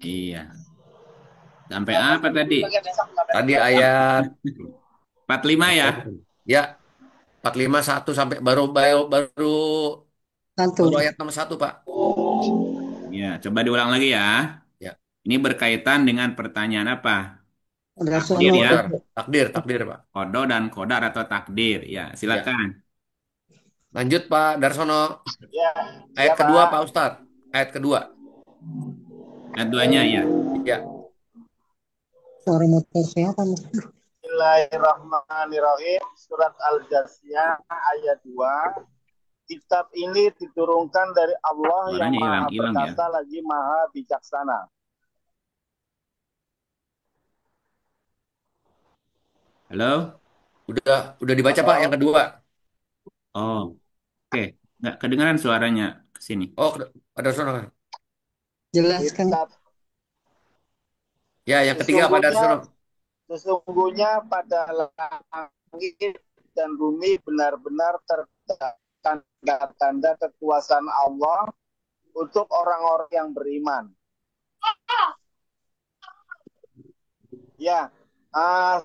Iya. Sampai apa tadi? Tadi ayat 45 apa ya? itu? Ya, 451 sampai baru baru baru Satu. baru ayat nomor satu, Pak. Ya, coba diulang lagi ya. Ya, Ini berkaitan dengan pertanyaan apa? Takdir Darsono. ya, kodar, takdir, takdir, Pak. kodo dan kodar atau takdir. Ya, Ya, silakan. lanjut Pak Darsono. Ya, Ayat siapa? kedua, Pak Ustadz. Ayat kedua. Ayat duanya ya. Ya, Suara motor siapa? Bismillahirrahmanirrahim. Surat Al-Jathiyah ayat 2. Kitab ini diturunkan dari Allah yang Suaranya maha hilang-hilang ya. perkasa lagi maha bijaksana. Halo? udah dibaca Pak yang Halo? kedua. Oh, oke. Nggak kedengaran suaranya ke sini. Oh, Pak Darsono. Jelaskan. Kitab Ya, yang ketiga Pak sesungguhnya Darsono. sesungguhnya pada langit dan bumi benar-benar terdapat tanda-tanda kekuasaan Allah untuk orang-orang yang beriman. Ya,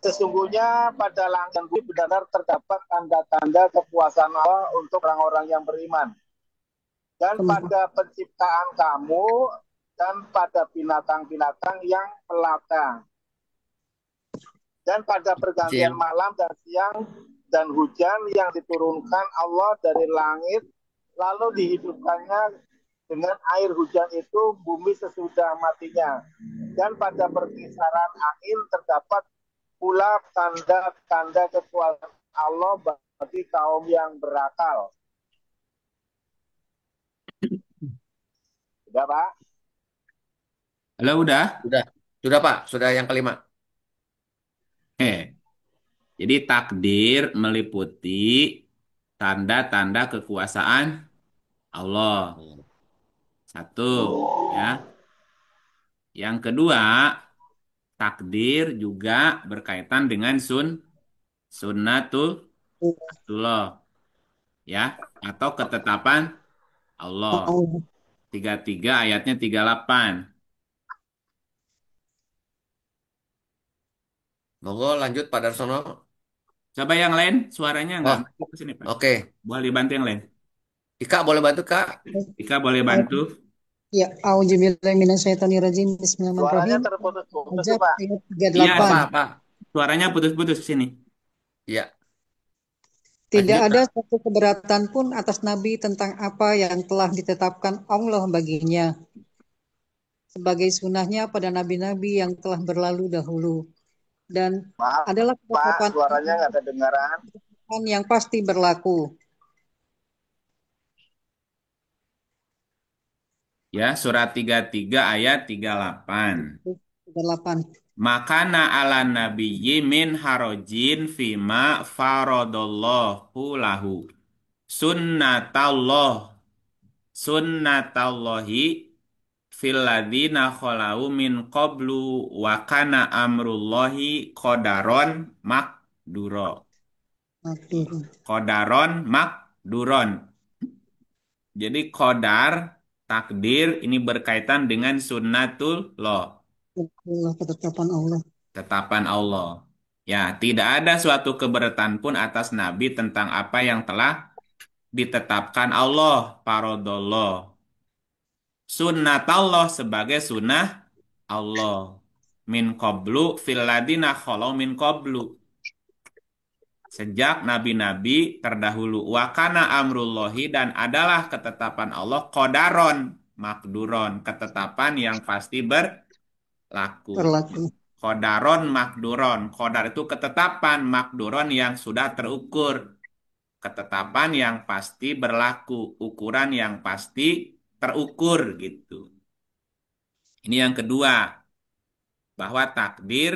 sesungguhnya pada langit dan bumi benar terdapat tanda-tanda kekuasaan Allah untuk orang-orang yang beriman. Dan pada penciptaan kamu dan pada binatang-binatang yang melata. Dan pada pergantian Sim. malam dan siang dan hujan yang diturunkan Allah dari langit, lalu dihidupkannya dengan air hujan itu bumi sesudah matinya. Dan pada perkisaran angin terdapat pula tanda-tanda kekuasaan Allah bagi kaum yang berakal. Sudah, Pak? Halo, udah? Sudah. Sudah Pak, sudah yang kelima. Oke. Jadi takdir meliputi tanda-tanda kekuasaan Allah. Satu, ya. Yang kedua, takdir juga berkaitan dengan sunnatullah, ya, atau ketetapan Allah. Allah. 33 ayatnya 38. Monggo lanjut Pak Darsono. Coba yang lain, suaranya nggak Oh, masuk ke sini, Pak. oke. Boleh dibantu yang lain. Ika boleh bantu Kak? Ika boleh bantu. Ya, auzubillahi minasyaitonirrajim. Suaranya Bismillahirrahmanirrahim. terputus-putus tuh, Ajab Pak. ayat Iya, Oh 38. Pak. suaranya putus-putus ke sini. Iya, Tidak lanjut ada Kak. satu keberatan pun atas Nabi tentang apa yang telah ditetapkan Allah baginya sebagai sunahnya pada nabi-nabi yang telah berlalu dahulu. Dan Maaf, adalah Pak, ketetapan suaranya nggak kedengaran. yang pasti berlaku. Ya, surat 33 ayat 38. 38. Makana ala nabiyyi min harojin fima faradallahu lahu. Sunnatallah. Sunnatallahi fil ladzina khalau min qablu wa kana amrullahi qadaron makduro. Aduh. Qadaron makduron. Jadi qadar, takdir ini berkaitan dengan sunnatullah, Allah ketetapan Allah. tetapan Allah. Ya, tidak ada suatu keberatan pun atas Nabi tentang apa yang telah ditetapkan Allah, parodollah. Sunnatallah sebagai sunnah Allah. Min qablu fil ladina khalau min qablu. Sejak nabi-nabi terdahulu. Wakana amrullahi dan adalah ketetapan Allah kodaron makduron. Ketetapan yang pasti berlaku. Berlaku. Kodaron makduron. Kodar itu ketetapan, makduron yang sudah terukur. Ketetapan yang pasti berlaku. Ukuran yang pasti terukur gitu. Ini yang kedua. Bahwa takdir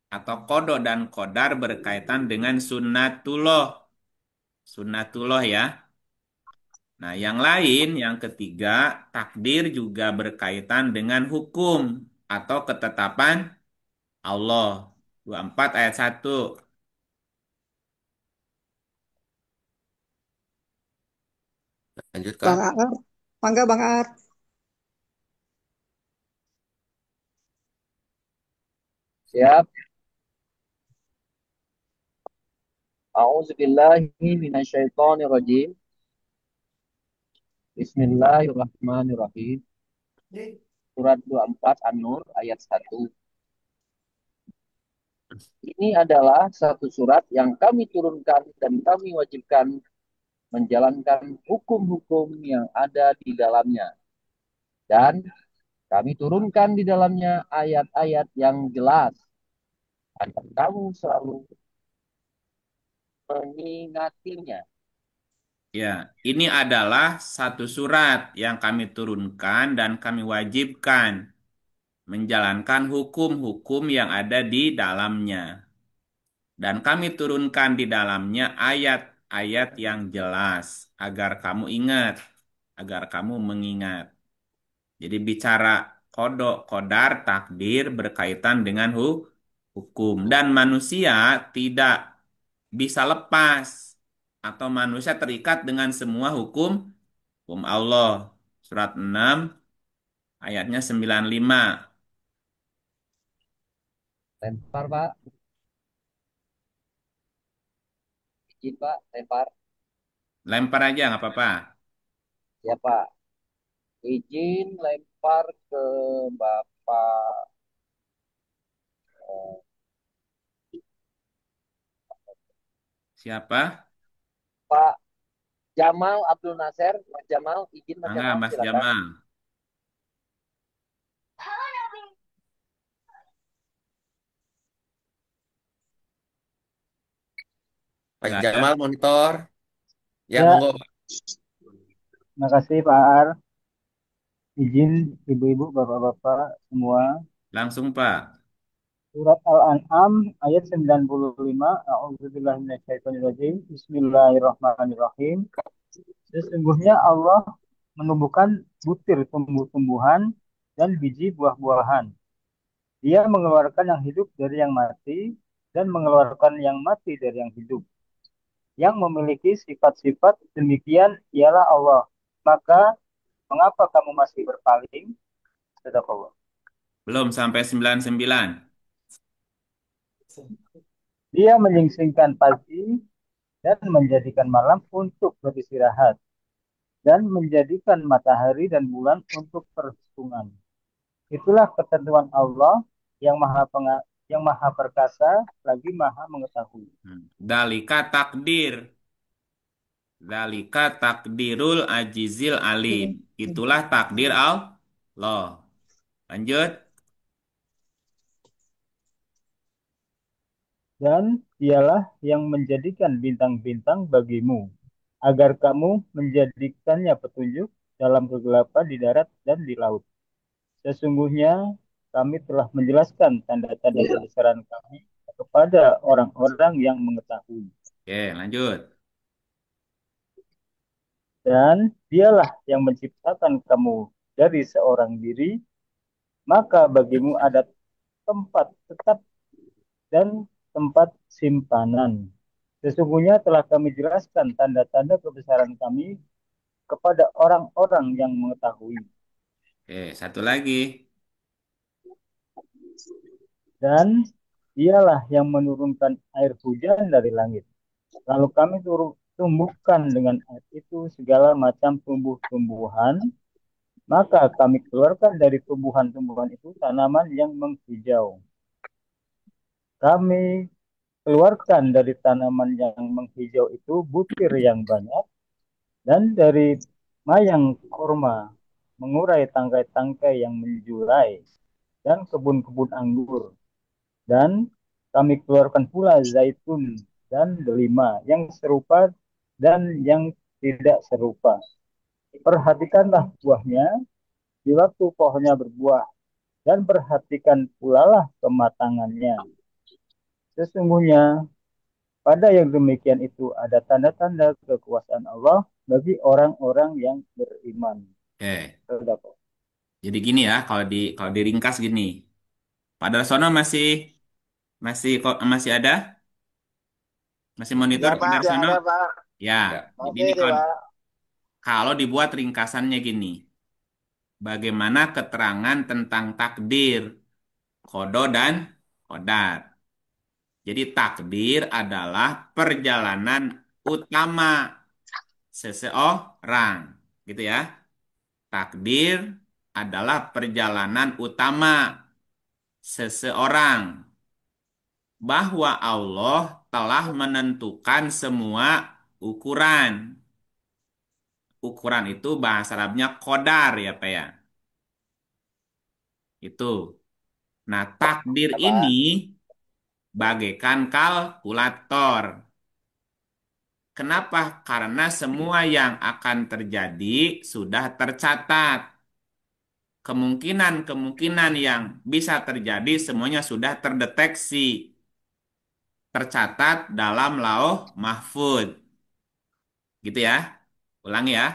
atau kodo dan kodar berkaitan dengan sunnatullah. Sunnatullah ya. Nah, yang lain, yang ketiga, takdir juga berkaitan dengan hukum atau ketetapan Allah. 24 ayat 1. Lanjut Bang Kak. Aar, Bangga Bang Aar. Siap. A'udzubillahi minasyaitonirrajim. Bismillahirrahmanirrahim. Surat 24 An-Nur ayat 1. Ini adalah satu surat yang kami turunkan dan kami wajibkan menjalankan hukum-hukum yang ada di dalamnya. Dan kami turunkan di dalamnya ayat-ayat yang jelas agar kamu selalu mengingatinya. Ya, ini adalah satu surat yang kami turunkan dan kami wajibkan menjalankan hukum-hukum yang ada di dalamnya. Dan kami turunkan di dalamnya ayat-ayat yang jelas agar kamu ingat, agar kamu mengingat. Jadi bicara kodok, kodar, takdir berkaitan dengan hukum. Dan manusia tidak bisa lepas atau manusia terikat dengan semua hukum Allah. Surat 6 ayatnya 95. Lempar, Pak. Izin, Pak. Lempar. Lempar aja nggak apa-apa. Ya, Pak. Izin lempar ke Bapak Siapa? Pak Jamal Abdul Nasir. Mas Jamal, izin Mas Mangga Jamal, Mas silakan. Jamal. Mas Nggak ada? Jamal monitor. Ya, Ya, monggo. terima kasih Pak Ar. Izin ibu-ibu, bapak-bapak semua. Langsung Pak. Surat Al-An'am ayat 95. A'udzubillahi minasyaitonirrajim. Bismillahirrahmanirrahim. Sesungguhnya Allah menumbuhkan butir tumbuh-tumbuhan dan biji buah-buahan. Dia mengeluarkan yang hidup dari yang mati dan mengeluarkan yang mati dari yang hidup. Yang memiliki sifat-sifat demikian ialah Allah. Maka mengapa kamu masih berpaling? Sadaqallah. Belum sampai 99. Dia menyingsingkan pagi dan menjadikan malam untuk beristirahat dan menjadikan matahari dan bulan untuk perhitungan. Itulah ketentuan Allah yang maha perkasa lagi maha mengetahui. Dalika takdir. Dalika takdirul ajizil alim. Itulah takdir Allah. Lanjut. Dan dialah yang menjadikan bintang-bintang bagimu agar kamu menjadikannya petunjuk dalam kegelapan di darat dan di laut. Sesungguhnya kami telah menjelaskan tanda-tanda kebesaran kami kepada orang-orang yang mengetahui. Oke, lanjut. Dan dialah yang menciptakan kamu dari seorang diri, maka bagimu ada tempat tetap dan tempat simpanan. Sesungguhnya telah kami jelaskan tanda-tanda kebesaran kami kepada orang-orang yang mengetahui. Oke, satu lagi. Dan dialah yang menurunkan air hujan dari langit. Lalu kami tumbuhkan dengan air itu segala macam tumbuh-tumbuhan. Maka kami keluarkan dari tumbuhan-tumbuhan itu tanaman yang menghijau. Kami keluarkan dari tanaman yang menghijau itu butir yang banyak. Dan dari mayang kurma mengurai tangkai-tangkai yang menjurai dan kebun-kebun anggur. Dan kami keluarkan pula zaitun dan delima yang serupa dan yang tidak serupa. Perhatikanlah buahnya di waktu pohonnya berbuah dan perhatikan pula lah kematangannya. Sesungguhnya pada yang demikian itu ada tanda-tanda kekuasaan Allah bagi orang-orang yang beriman. Oke. Terdapat. Jadi gini ya, kalau diringkas gini. Pak Darsono masih masih kok masih ada? Masih monitor Ya Pak Pak, ya Darsono? ada Pak. Ya. Ya. Jadi Oke ini deh Pak. kalau dibuat ringkasannya gini. Bagaimana keterangan tentang takdir, kodo dan qadar. Jadi takdir adalah perjalanan utama seseorang, gitu ya. Takdir adalah perjalanan utama seseorang, bahwa Allah telah menentukan semua ukuran. Ukuran itu bahasa Arabnya qadar ya Pak ya. Itu. Nah, takdir Ya, Pak. ini bagaikan kalkulator. Kenapa? Karena semua yang akan terjadi sudah tercatat. Kemungkinan-kemungkinan yang bisa terjadi semuanya sudah terdeteksi, tercatat dalam lauh mahfud. Gitu ya. Ulangi ya.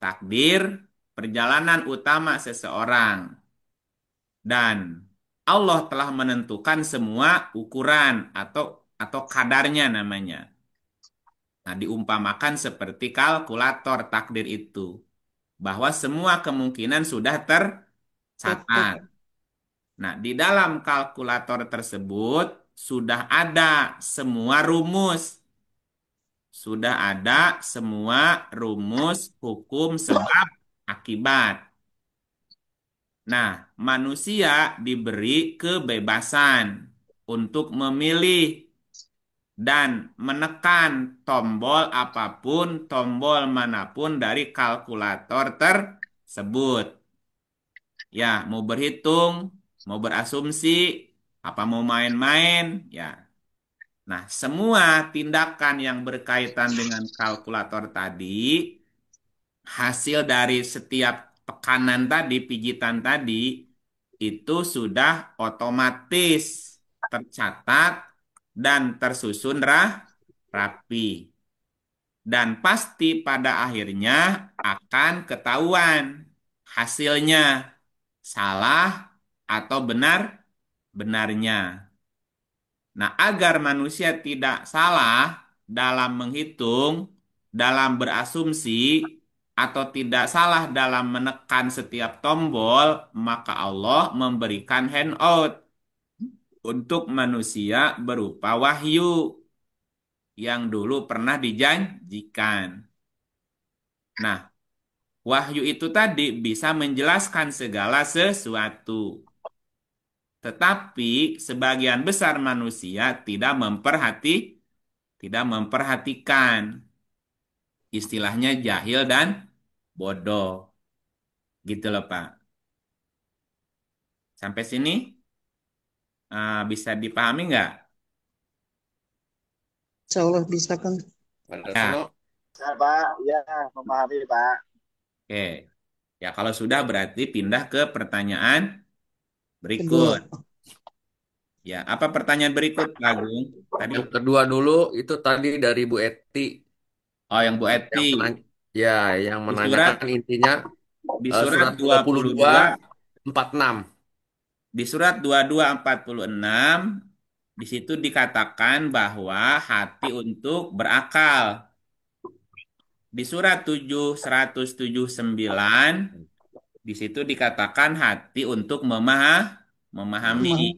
Takdir perjalanan utama seseorang. Dan Allah telah menentukan semua ukuran atau kadarnya namanya. Nah, diumpamakan seperti kalkulator takdir itu, bahwa semua kemungkinan sudah tercatat. Nah, di dalam kalkulator tersebut sudah ada semua rumus. Sudah ada semua rumus hukum sebab akibat. Nah, manusia diberi kebebasan untuk memilih dan menekan tombol apapun, tombol manapun dari kalkulator tersebut. Ya, mau berhitung, mau berasumsi, apa mau main-main, ya. Nah, semua tindakan yang berkaitan dengan kalkulator tadi, hasil dari setiap tekanan tadi, pijitan tadi, itu sudah otomatis tercatat dan tersusun rapi. Dan pasti pada akhirnya akan ketahuan hasilnya salah atau benarnya. Nah, agar manusia tidak salah dalam menghitung, dalam berasumsi, atau tidak salah dalam menekan setiap tombol, maka Allah memberikan handout untuk manusia berupa wahyu yang dulu pernah dijanjikan. Nah, wahyu itu tadi bisa menjelaskan segala sesuatu. Tetapi sebagian besar manusia tidak memperhatikan. Istilahnya jahil dan bodoh. Gitu loh, Pak. Sampai sini bisa dipahami nggak? Insya Allah bisa kan. Pada Ya, sono, Ya, Pak. Ya, memahami, Pak. oke. Ya, kalau sudah berarti pindah ke pertanyaan Kedua, berikut. Ya, apa pertanyaan berikut, Pak Agung? Tadi, yang kedua dulu itu tadi dari Bu Eti oh yang Bu Eti. yang menanya, ya, yang Di surat, menanyakan intinya di surat surat dua puluh 22 dua 46. Di surat 2246, di situ dikatakan bahwa hati untuk berakal. Di surat 179, di situ dikatakan hati untuk memahami.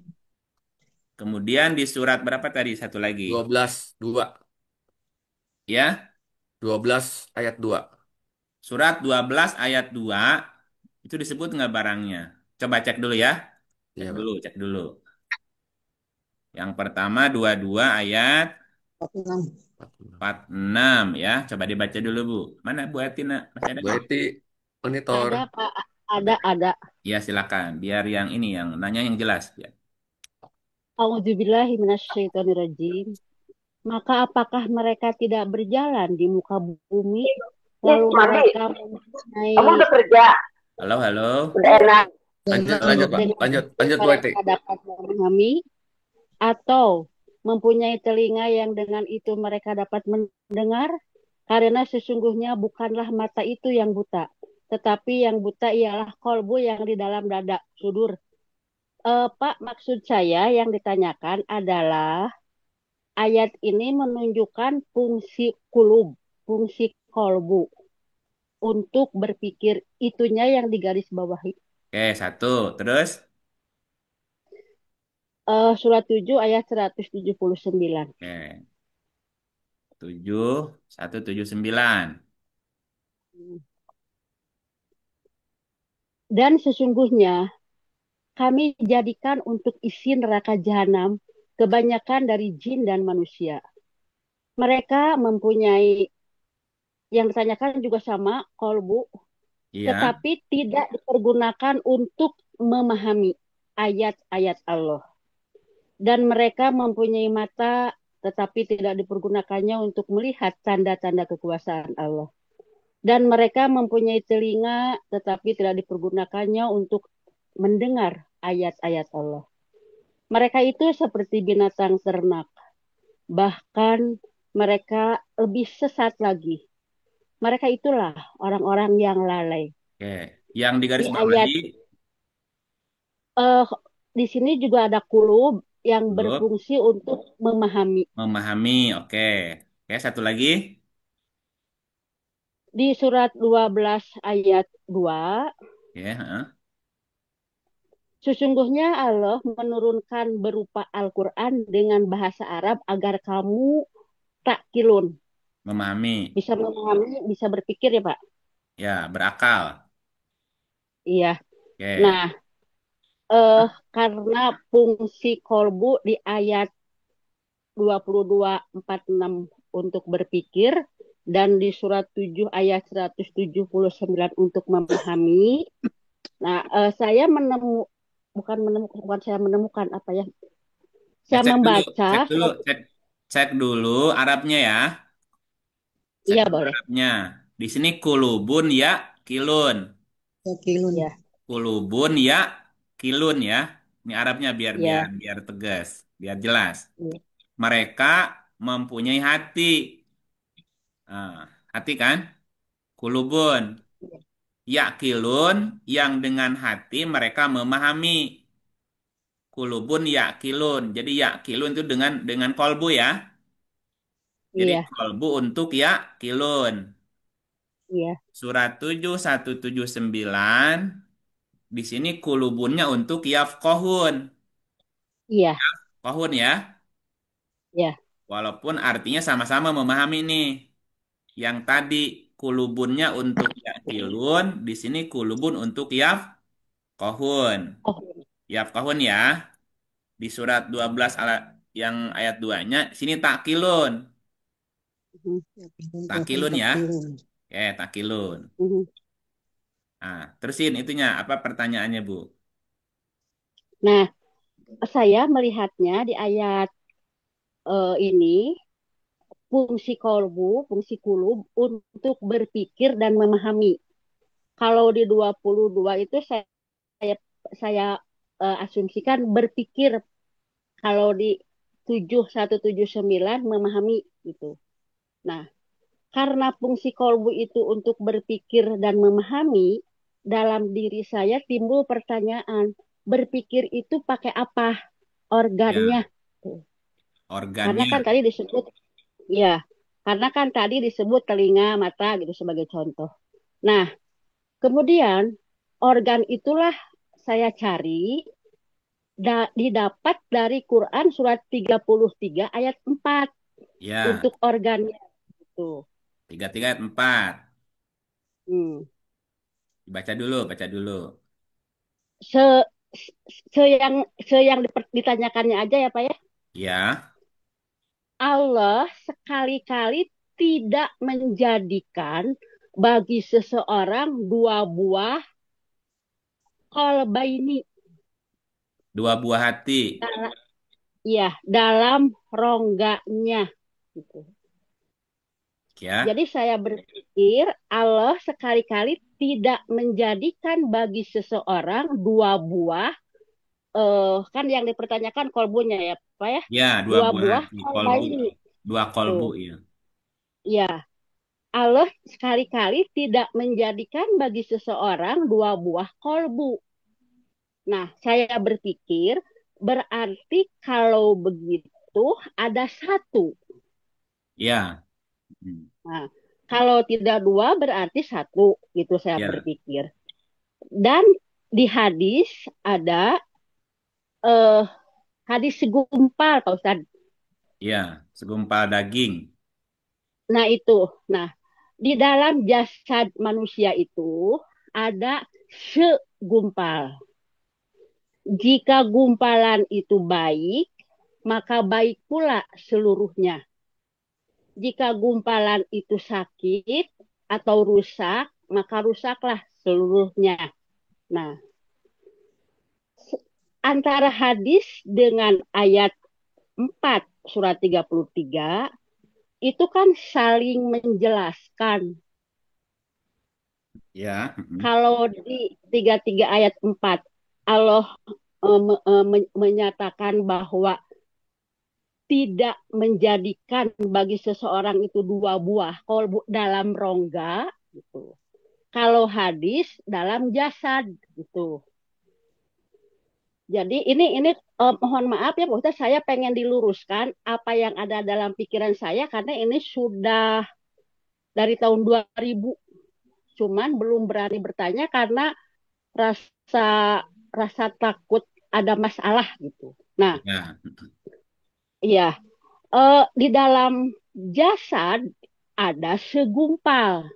Kemudian di surat berapa tadi? Satu lagi. 12 2 Ya, 12 ayat 2. surat 12 ayat 2, itu disebut nggak barangnya? Coba cek dulu ya. Cek Iya, Pak. dulu, cek dulu. Yang pertama 22 ayat 46. 46 ya. Coba dibaca dulu, Bu. Mana Bu Atina? Masih ada Bu nggak? Eti monitor. Ada, Pak. Ada. Ya, silakan. Biar yang ini yang nanya yang jelas ya. A'udzubillahi minasyaitonirrajim. Maka apakah mereka tidak berjalan di muka bumi, lalu mereka mempunyai Kamu udah kerja, Halo, halo. udah enak. Lanjut, Dan lanjut, Pak. dengan Lanjut, Bu Eti. mereka dapat memahami, atau mempunyai telinga yang dengan itu mereka dapat mendengar? Karena sesungguhnya bukanlah mata itu yang buta, tetapi yang buta ialah kolbu yang di dalam dada, sudur. Pak, maksud saya yang ditanyakan adalah ayat ini menunjukkan fungsi kulub, fungsi kolbu untuk berpikir, itunya yang digarisbawahi. Oke, satu. Terus? Surat 7 ayat 179. Oke. 179. Dan sesungguhnya kami jadikan untuk isi neraka jahanam kebanyakan dari jin dan manusia. Mereka mempunyai, yang ditanyakan juga sama, kolbu, Iya. tetapi tidak dipergunakan untuk memahami ayat-ayat Allah. Dan mereka mempunyai mata, tetapi tidak dipergunakannya untuk melihat tanda-tanda kekuasaan Allah. Dan mereka mempunyai telinga, tetapi tidak dipergunakannya untuk mendengar ayat-ayat Allah. Mereka itu seperti binatang ternak. Bahkan mereka lebih sesat lagi. Mereka itulah orang-orang yang lalai. Oke. Yang Di ayat digarisbawahi eh, di sini juga ada kulub yang dulu berfungsi untuk memahami. memahami. Oke. Oke, satu lagi. Di surat 12 ayat 2, Ya, heeh. sesungguhnya Allah menurunkan berupa Al-Quran dengan bahasa Arab agar kamu takkilun, Memahami. bisa memahami, bisa berpikir ya Pak. Ya, berakal. Iya. Oke. Nah, karena fungsi kolbu di ayat 22:46 untuk berpikir dan di surat 7 ayat 179 untuk memahami. Nah, saya bukan saya menemukan apa ya? Ya, Saya membaca. cek dulu Arabnya ya. Cek Iya, dulu boleh. Arabnya. Di sini kulubun ya kilun. Wakilun. Iya, Kulubun ya kilun ya. Ini Arabnya biar biar iya, biar tegas, biar jelas. iya, Mereka mempunyai hati. Ah, hati kan? Kulubun. Yakilun yang dengan hati mereka memahami. Kulubun yakilun. Jadi yakilun itu dengan kolbu ya. Jadi iya, kolbu untuk yakilun. iya, Surat 7179 di sini kulubunnya untuk yafkohun. iya, Kohun ya. iya, Walaupun artinya sama-sama memahami nih. Yang tadi kulubunnya untuk yakilun, di sini kulubun untuk yafkohun. oh, Yafkohun ya. Di surat 12 yang ayat 2-nya sini takilun. mhm, Takilun ya. Wakilun. Takilun. mhm. Nah, terusin itunya apa pertanyaannya, Bu? Nah, saya melihatnya di ayat ini fungsi kolbu, fungsi kulub untuk berpikir dan memahami. Kalau di 22 itu saya asumsikan berpikir, kalau di 7179 memahami gitu. Nah, karena fungsi kolbu itu untuk berpikir dan memahami, dalam diri saya timbul pertanyaan, berpikir itu pakai apa organnya? Ya, Karena organnya. kan tadi disebut, ya, karena kan tadi disebut telinga, mata gitu sebagai contoh. Nah, kemudian organ itulah saya cari didapat dari Quran surat 33 ayat 4 Ya, untuk organnya itu. 33 ayat 4. Hmm. Baca dulu, baca dulu. Se, se yang ditanyakannya aja ya Pak ya. Ya, Allah sekali-kali tidak menjadikan bagi seseorang dua buah qalbaini dua buah hati. ya dalam rongganya gitu. Ya, Jadi saya berpikir Allah sekali-kali tidak menjadikan bagi seseorang dua buah, kan yang dipertanyakan kolbunya ya Pak ya, ya, dua dua buah buah hati. Kolbu, qalbaini dua kolbu tuh. ya. Ya, Allah sekali-kali tidak menjadikan bagi seseorang dua buah kolbu. Nah, saya berpikir berarti kalau begitu ada satu. Ya, hmm, Nah, kalau tidak dua berarti satu, gitu saya ya, berpikir. Dan di hadis ada eh, hadis segumpal Pak Ustadz. Ya, segumpal daging. Nah itu, nah di dalam jasad manusia itu ada segumpal. Jika gumpalan itu baik, maka baik pula seluruhnya. Jika gumpalan itu sakit atau rusak, maka rusaklah seluruhnya. Nah, antara hadis dengan ayat 4 surat 33 itu kan saling menjelaskan. Ya. Kalau di 33 ayat 4 Allah menyatakan bahwa tidak menjadikan bagi seseorang itu dua buah kolbu dalam rongga gitu. Kalau hadis dalam jasad gitu. Jadi ini mohon maaf ya Pak Ustaz, saya pengen diluruskan apa yang ada dalam pikiran saya karena ini sudah dari tahun 2000, cuman belum berani bertanya karena rasa rasa takut ada masalah gitu. Nah, Ya. iya, di dalam jasad ada segumpal,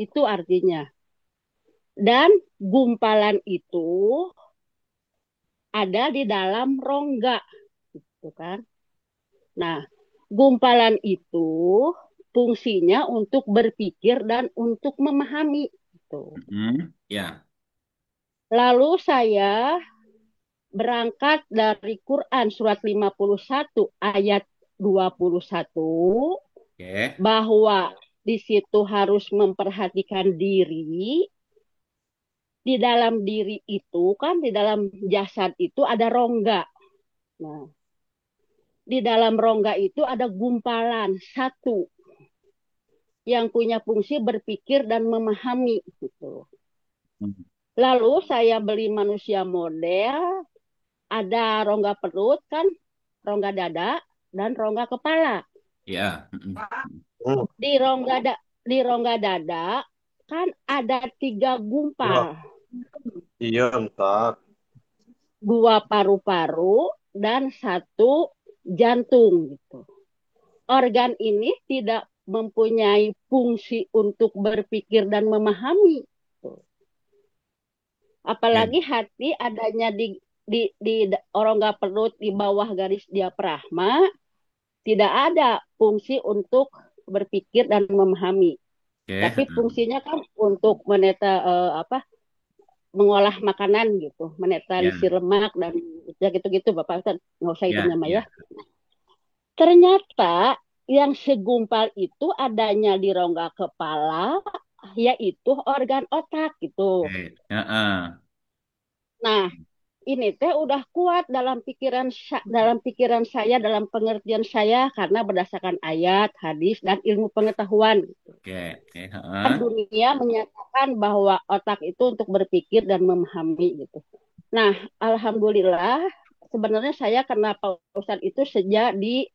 itu artinya. Dan gumpalan itu ada di dalam rongga, gitu kan. Nah, gumpalan itu fungsinya untuk berpikir dan untuk memahami. Gitu. Ya. Lalu saya berangkat dari Quran surat 51 ayat 21 Oke. bahwa di situ harus memperhatikan diri. Di dalam diri itu kan di dalam jasad itu ada rongga. Nah, di dalam rongga itu ada gumpalan satu yang punya fungsi berpikir dan memahami gitu. Lalu saya beli manusia model, ada rongga perut kan, rongga dada dan rongga kepala. Ya. Di rongga dada kan ada 3 gumpal. Iya, entar. 2 paru-paru dan 1 jantung gitu. Organ ini tidak mempunyai fungsi untuk berpikir dan memahami. Apalagi hati adanya di rongga perut di bawah garis diafragma tidak ada fungsi untuk berpikir dan memahami. Tapi fungsinya kan untuk mengolah makanan gitu, menetralisir lemak dan ya gitu-gitu Bapak Ustaz, nggak usah itu namanya. Ternyata yang segumpal itu adanya di rongga kepala, yaitu organ otak gitu. Nah, ini teh udah kuat dalam pikiran saya, dalam pengertian saya karena berdasarkan ayat, hadis dan ilmu pengetahuan. Kan dunia menyatakan bahwa otak itu untuk berpikir dan memahami gitu. Nah, alhamdulillah sebenarnya saya kenal Pak Ustadz itu sejak di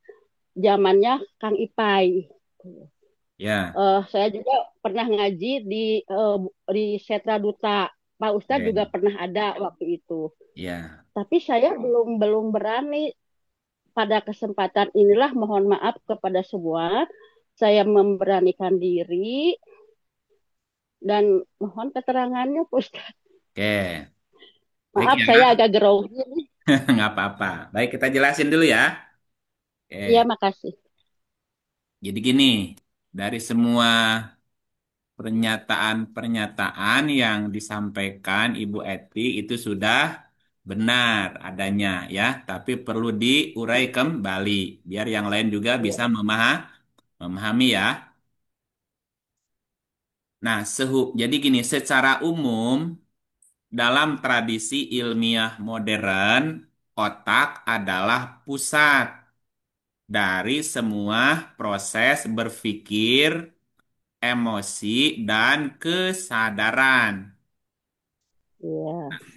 zamannya Kang Ipai. Saya juga pernah ngaji di Setra Duta. Pak Ustadz juga pernah ada waktu itu. Tapi saya belum berani pada kesempatan inilah, mohon maaf kepada semua, saya memberanikan diri dan mohon keterangannya Pak Ustadz. Maaf ya. Saya agak grogi. Nggak apa-apa. Baik, kita jelasin dulu ya. Iya, makasih. Jadi gini, dari semua pernyataan-pernyataan yang disampaikan Ibu Eti itu sudah benar adanya ya, tapi perlu diurai kembali biar yang lain juga bisa memahami ya. Nah, jadi gini, secara umum dalam tradisi ilmiah modern, otak adalah pusat dari semua proses berpikir, emosi, dan kesadaran.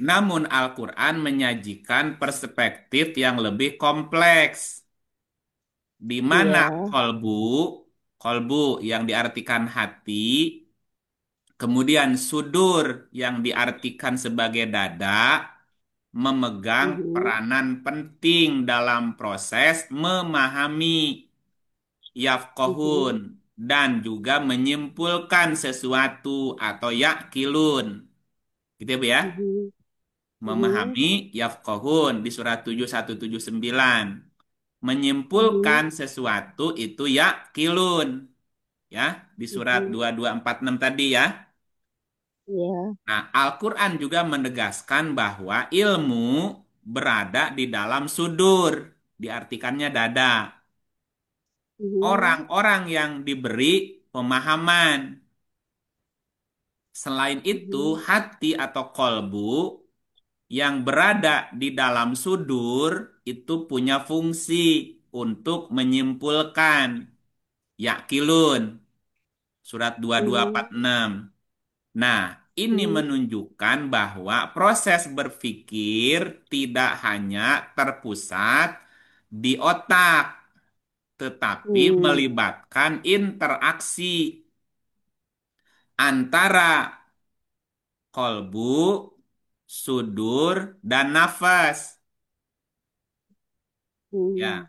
Namun Al-Quran menyajikan perspektif yang lebih kompleks, di mana kolbu yang diartikan hati, kemudian sudur yang diartikan sebagai dada, memegang peranan penting dalam proses memahami yafqahun dan juga menyimpulkan sesuatu atau yakilun. Gitu ya, Bu ya. Memahami yafqahun di surat 7179. Menyimpulkan sesuatu itu yakilun. Ya, di surat 2246 tadi ya. Ya. Nah, Al-Quran juga menegaskan bahwa ilmu berada di dalam sudur, diartikannya dada. Orang-orang yang diberi pemahaman. Selain itu, hati atau kolbu yang berada di dalam sudur itu punya fungsi untuk menyimpulkan. Yakilun, surat 2246. Nah, ini menunjukkan bahwa proses berpikir tidak hanya terpusat di otak, tetapi melibatkan interaksi antara kolbu, sudur, dan nafas. Ya,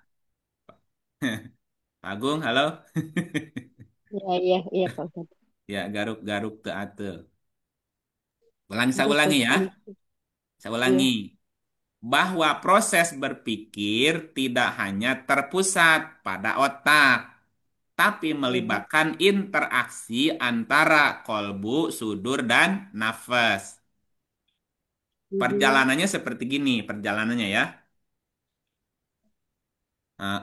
Pak Agung, halo. Iya, Pak Ustadz. Ya, garuk-garuk ke ate. Saya Terus, ulangi terus. ya. Saya ulangi. Iya. Bahwa proses berpikir tidak hanya terpusat pada otak, tapi melibatkan interaksi antara kolbu, sudur, dan nafas. Perjalanannya seperti gini, perjalanannya ya.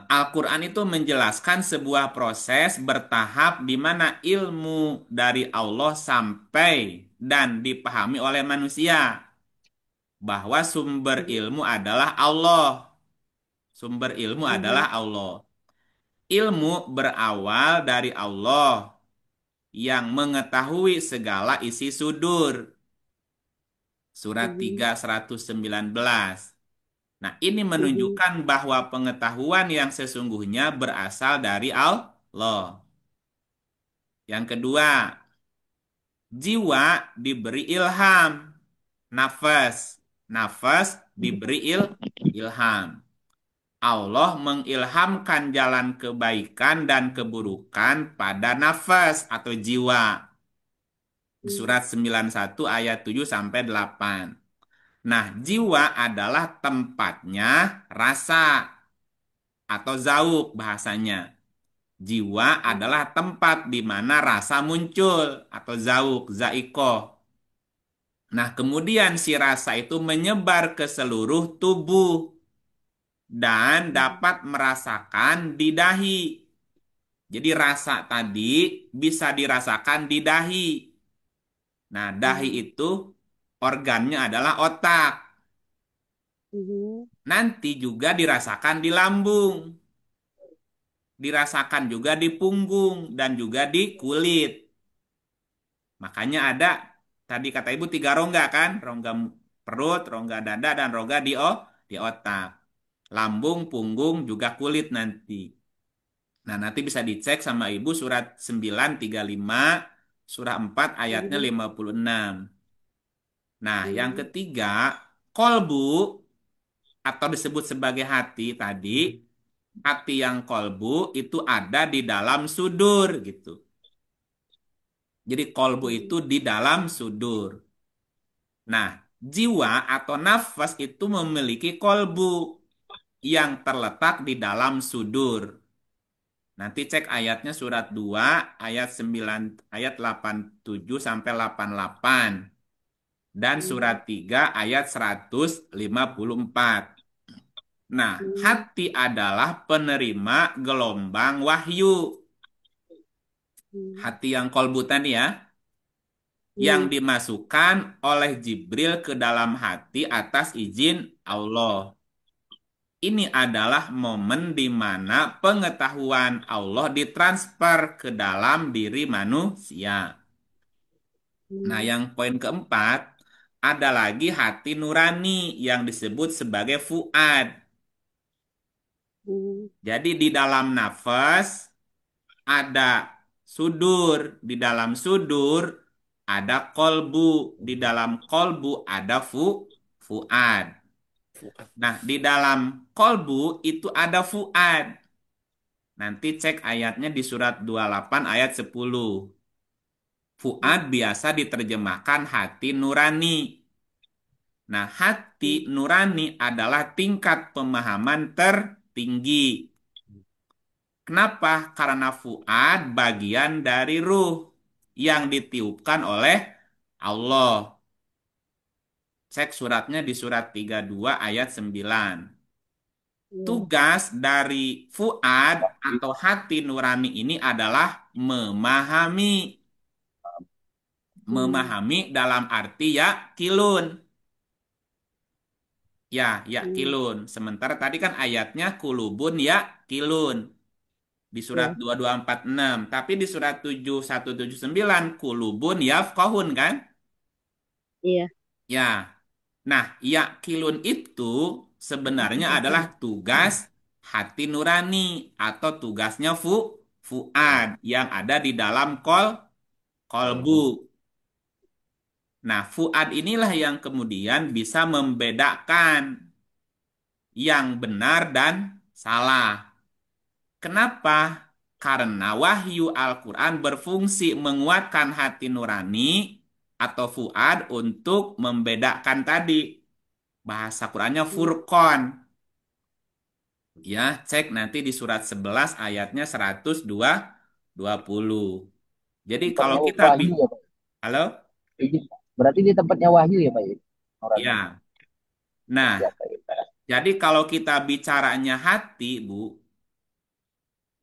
Al-Quran itu menjelaskan sebuah proses bertahap di mana ilmu dari Allah sampai dan dipahami oleh manusia. Bahwa sumber ilmu adalah Allah. Sumber ilmu adalah Allah. Ilmu berawal dari Allah yang mengetahui segala isi sudur. Surat 3, 119. Nah, ini menunjukkan bahwa pengetahuan yang sesungguhnya berasal dari Allah. Yang kedua, jiwa diberi ilham. Nafas. Nafas diberi ilham. Allah mengilhamkan jalan kebaikan dan keburukan pada nafas atau jiwa. Di surat 91 ayat 7 sampai 8. Nah, jiwa adalah tempatnya rasa atau zauk bahasanya. Jiwa adalah tempat di mana rasa muncul atau zauk, zaikoh. Nah, kemudian si rasa itu menyebar ke seluruh tubuh dan dapat merasakan di dahi. Jadi rasa tadi bisa dirasakan di dahi. Nah, dahi itu organnya adalah otak. Nanti juga dirasakan di lambung. Dirasakan juga di punggung dan juga di kulit. Makanya ada, tadi kata ibu 3 rongga kan? Rongga perut, rongga dada, dan rongga di otak. Lambung, punggung, juga kulit nanti. Nah, nanti bisa dicek sama ibu surat 935, surah 4 ayatnya 56. Nah, yang ketiga, kolbu atau disebut sebagai hati tadi, hati yang kolbu itu ada di dalam sudur gitu. Jadi kolbu itu di dalam sudur. Nah, jiwa atau nafas itu memiliki kolbu yang terletak di dalam sudur. Nanti cek ayatnya surat 2 ayat 9 ayat 87 sampai 88 dan surat 3 ayat 154. Nah, hati adalah penerima gelombang wahyu. Hati yang kolbu tadi ya, yang dimasukkan oleh Jibril ke dalam hati atas izin Allah. Ini adalah momen di mana pengetahuan Allah ditransfer ke dalam diri manusia. Nah, yang poin keempat, ada lagi hati nurani yang disebut sebagai fuad. Jadi di dalam nafas ada sudur, di dalam sudur ada kolbu, di dalam kolbu ada fuad. Fuad. Nah, di dalam kolbu itu ada fuad. Nanti cek ayatnya di surat 28 ayat 10. Fuad biasa diterjemahkan hati nurani. Nah, hati nurani adalah tingkat pemahaman tertinggi. Kenapa? Karena fuad bagian dari ruh yang ditiupkan oleh Allah. Cek suratnya di surat 32 ayat 9. Tugas dari fuad atau hati nurani ini adalah memahami. Memahami dalam arti ya kilun. Ya kilun. Sementara tadi kan ayatnya kulubun ya kilun. Di surat Ya, 2246. Tapi di surat 7179 kulubun yafqahun kan? iya. Ya. Nah, ya kilun itu sebenarnya adalah tugas hati nurani atau tugasnya fuad yang ada di dalam kolbu. Nah, fuad inilah yang kemudian bisa membedakan yang benar dan salah. Kenapa? Karena wahyu Al-Quran berfungsi menguatkan hati nurani atau fuad untuk membedakan tadi. Bahasa Qurannya furqan. Ya, cek nanti di surat 11 ayatnya 120. Jadi kalau Tempatnya kita wahyu ya Pak. halo? Jadi, berarti di tempatnya wahyu ya Pak ya? Orang Ya. Nah, siapa ya? jadi kalau kita bicaranya hati, Bu,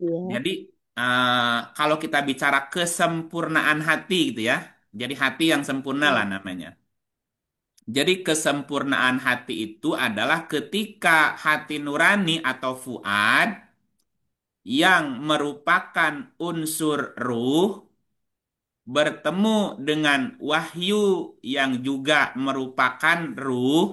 Iya. jadi kalau kita bicara kesempurnaan hati gitu ya. Jadi hati yang sempurna lah namanya. Jadi kesempurnaan hati itu adalah ketika hati nurani atau fuad yang merupakan unsur ruh bertemu dengan wahyu yang juga merupakan ruh.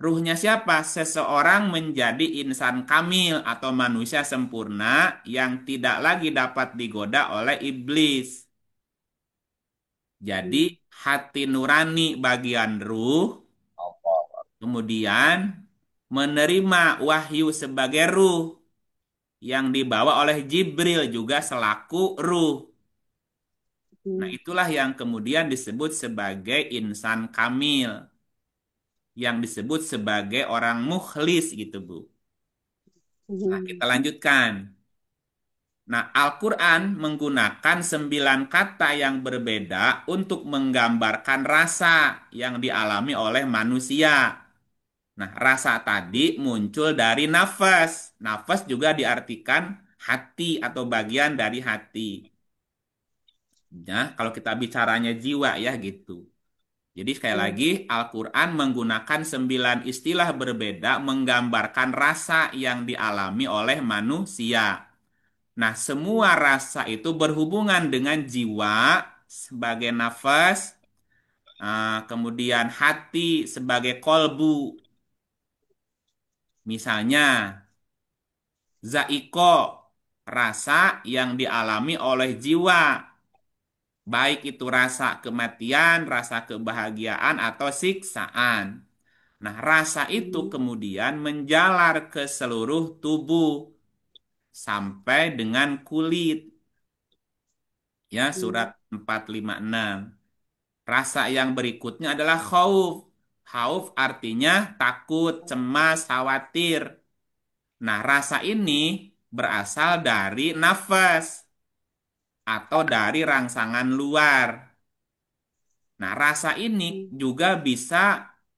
Ruhnya siapa? Seseorang menjadi insan kamil atau manusia sempurna yang tidak lagi dapat digoda oleh iblis. Jadi hati nurani bagian ruh, Allah. kemudian menerima wahyu sebagai ruh yang dibawa oleh Jibril juga selaku ruh. Nah, itulah yang kemudian disebut sebagai insan kamil, yang disebut sebagai orang mukhlis gitu, Bu. Nah, kita lanjutkan. Nah, Al-Quran menggunakan 9 kata yang berbeda untuk menggambarkan rasa yang dialami oleh manusia. Nah, rasa tadi muncul dari nafas. Nafas juga diartikan hati atau bagian dari hati. Ya, kalau kita bicaranya jiwa ya gitu. Jadi sekali lagi, Al-Quran menggunakan 9 istilah berbeda menggambarkan rasa yang dialami oleh manusia. Nah, semua rasa itu berhubungan dengan jiwa sebagai nafas, kemudian hati sebagai kolbu. Misalnya, zaiko, rasa yang dialami oleh jiwa. Baik itu rasa kematian, rasa kebahagiaan, atau siksaan. Nah, rasa itu kemudian menjalar ke seluruh tubuh sampai dengan kulit. Ya, surat 456. Rasa yang berikutnya adalah khauf. Khauf artinya takut, cemas, khawatir. Nah, rasa ini berasal dari nafas atau dari rangsangan luar. Nah, rasa ini juga bisa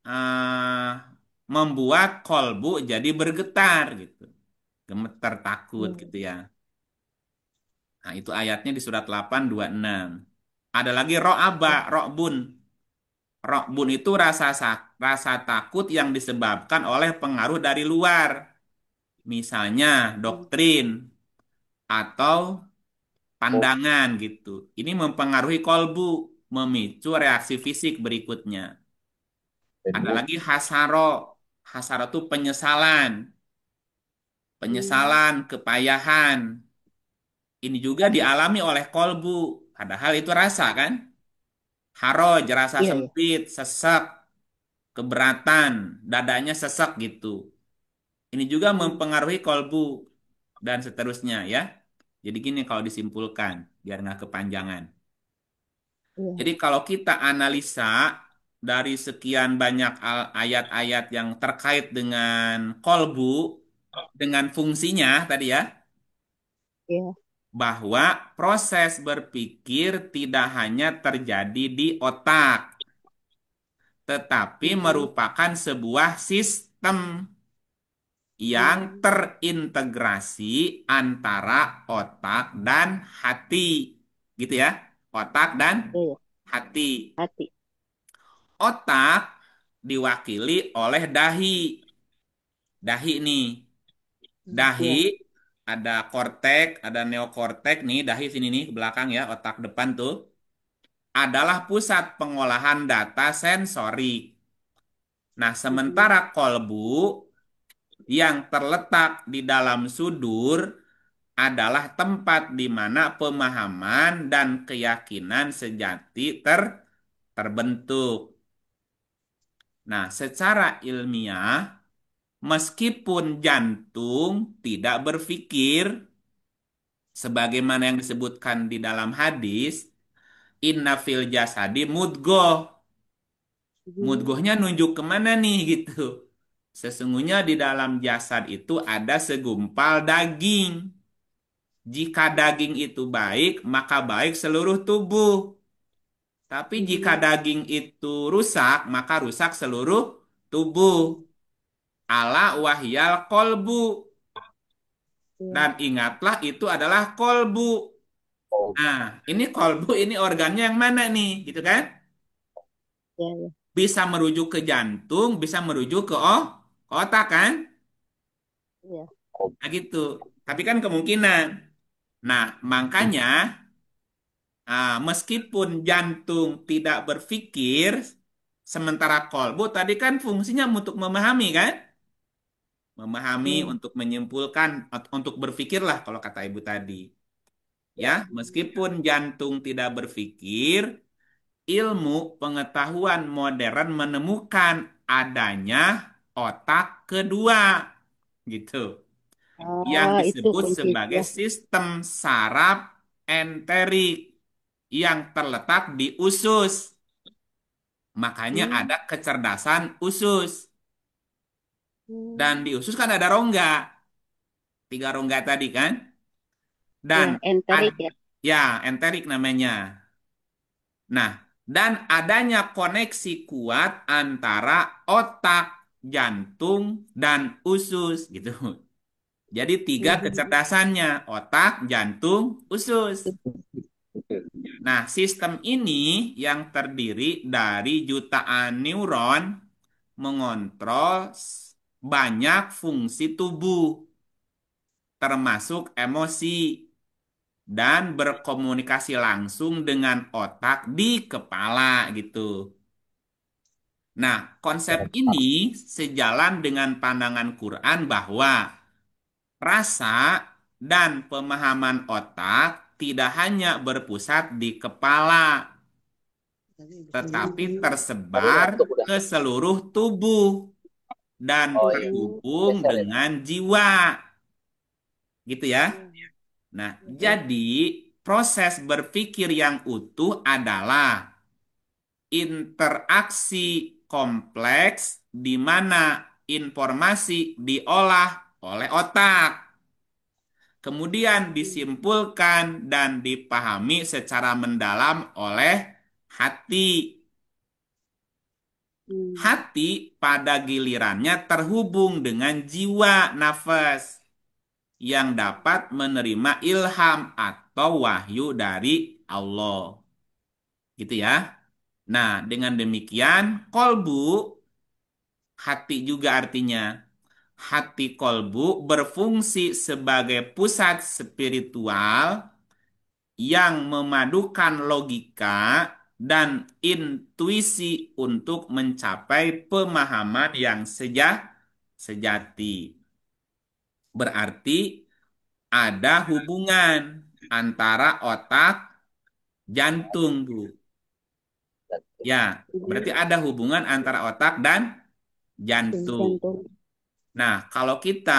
eh, membuat kolbu jadi bergetar gitu. Gemeter takut gitu ya. Nah, itu ayatnya di surat 826. Ada lagi ro'aba, ro'bun. Ro'bun itu rasa takut yang disebabkan oleh pengaruh dari luar. Misalnya doktrin atau pandangan gitu. Ini mempengaruhi kolbu, memicu reaksi fisik berikutnya. Ada Jadi lagi hasaro. Hasaro itu penyesalan. Penyesalan, kepayahan. Ini juga dialami oleh kolbu. Padahal itu rasa kan? Haroj, rasa Iya, iya. sempit, sesek. keberatan, dadanya sesak gitu. Ini juga Hmm. mempengaruhi kolbu dan seterusnya ya. Jadi gini kalau disimpulkan, biar nggak kepanjangan. Iya. Jadi kalau kita analisa dari sekian banyak ayat-ayat yang terkait dengan kolbu, dengan fungsinya tadi ya, Iya. bahwa proses berpikir tidak hanya terjadi di otak, tetapi Hmm. merupakan sebuah sistem yang Hmm. terintegrasi antara otak dan hati. Gitu ya. Otak dan Iya. hati. Hati. Otak diwakili oleh dahi. Dahi nih. Dahi Iya. ada kortek, ada neokortek nih, dahi sini nih ke belakang ya, otak depan tuh adalah pusat pengolahan data sensorik. Nah, sementara kolbu yang terletak di dalam sudur adalah tempat di mana pemahaman dan keyakinan sejati terbentuk. Nah, secara ilmiah, meskipun jantung tidak berpikir, sebagaimana yang disebutkan di dalam hadis, inna fil jasadi mudgoh. Hmm. Mudgohnya nunjuk kemana nih gitu. Sesungguhnya di dalam jasad itu ada segumpal daging. Jika daging itu baik, maka baik seluruh tubuh. Tapi jika Hmm. daging itu rusak, maka rusak seluruh tubuh. Ala wahyal kolbu. Iya. Dan ingatlah itu adalah kolbu. Oh, Nah, ini kolbu, ini organnya yang mana nih? Gitu kan? Iya. Iya. Bisa merujuk ke jantung, bisa merujuk ke otak kan? Iya. oh, Nah gitu. Tapi kan kemungkinan. Nah, makanya meskipun jantung tidak berpikir, sementara kolbu tadi kan fungsinya untuk memahami kan? Memahami, Hmm. untuk menyimpulkan, untuk berpikirlah kalau kata ibu tadi. Ya, ya. meskipun jantung tidak berpikir, ilmu pengetahuan modern menemukan adanya otak kedua, gitu, yang Ah, itu disebut sebagai kuncinya. sistem saraf enterik yang terletak di usus. Makanya Hmm. ada kecerdasan usus. Dan Hmm. di usus kan ada rongga, 3 rongga tadi kan? Iya, Dan enterik ya. ya enterik namanya. Nah, dan adanya koneksi kuat antara otak, jantung, dan usus gitu. Jadi 3 Hmm. kecerdasannya, otak, jantung, usus. Nah, sistem ini yang terdiri dari jutaan neuron mengontrol banyak fungsi tubuh, termasuk emosi, dan berkomunikasi langsung dengan otak di kepala gitu. Nah, konsep ini sejalan dengan pandangan Quran bahwa rasa dan pemahaman otak tidak hanya berpusat di kepala, tetapi Tadi tersebar ngantuk udah. ke seluruh tubuh dan Oh iya, Hmm. terhubung geser ya. dengan jiwa, gitu ya. Hmm. Nah, Iya. jadi proses berpikir yang utuh adalah interaksi kompleks di mana informasi diolah oleh otak, kemudian disimpulkan dan dipahami secara mendalam oleh hati. Hmm. Hati pada gilirannya terhubung dengan jiwa nafas yang dapat menerima ilham atau wahyu dari Allah. Gitu ya. Nah, dengan demikian kolbu, hati juga artinya. Hati kolbu berfungsi sebagai pusat spiritual yang memadukan logika dan intuisi untuk mencapai pemahaman yang sejati. Berarti ada hubungan antara otak jantung, Bu. Ya, berarti ada hubungan antara otak dan jantung. Jantung. Nah, kalau kita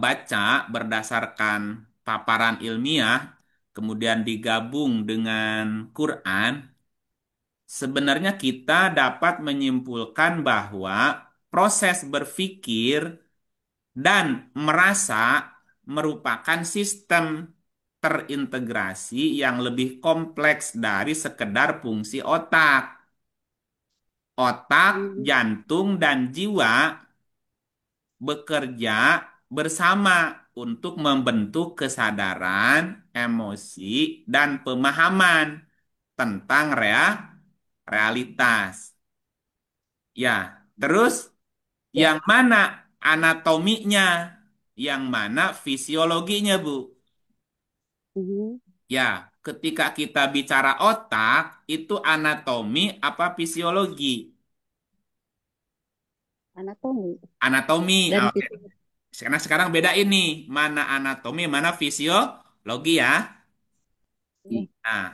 baca berdasarkan paparan ilmiah, kemudian digabung dengan Quran, sebenarnya kita dapat menyimpulkan bahwa proses berpikir dan merasa merupakan sistem terintegrasi yang lebih kompleks dari sekedar fungsi otak. Otak, jantung, dan jiwa bekerja bersama untuk membentuk kesadaran, emosi, dan pemahaman tentang realitas. Ya, terus yang mana anatominya, yang mana fisiologinya, Bu? Ya, ketika kita bicara otak, itu anatomi apa fisiologi? Anatomi. Anatomi. Dan Oke. Karena sekarang beda ini, mana anatomi, mana fisiologi ya. Nah,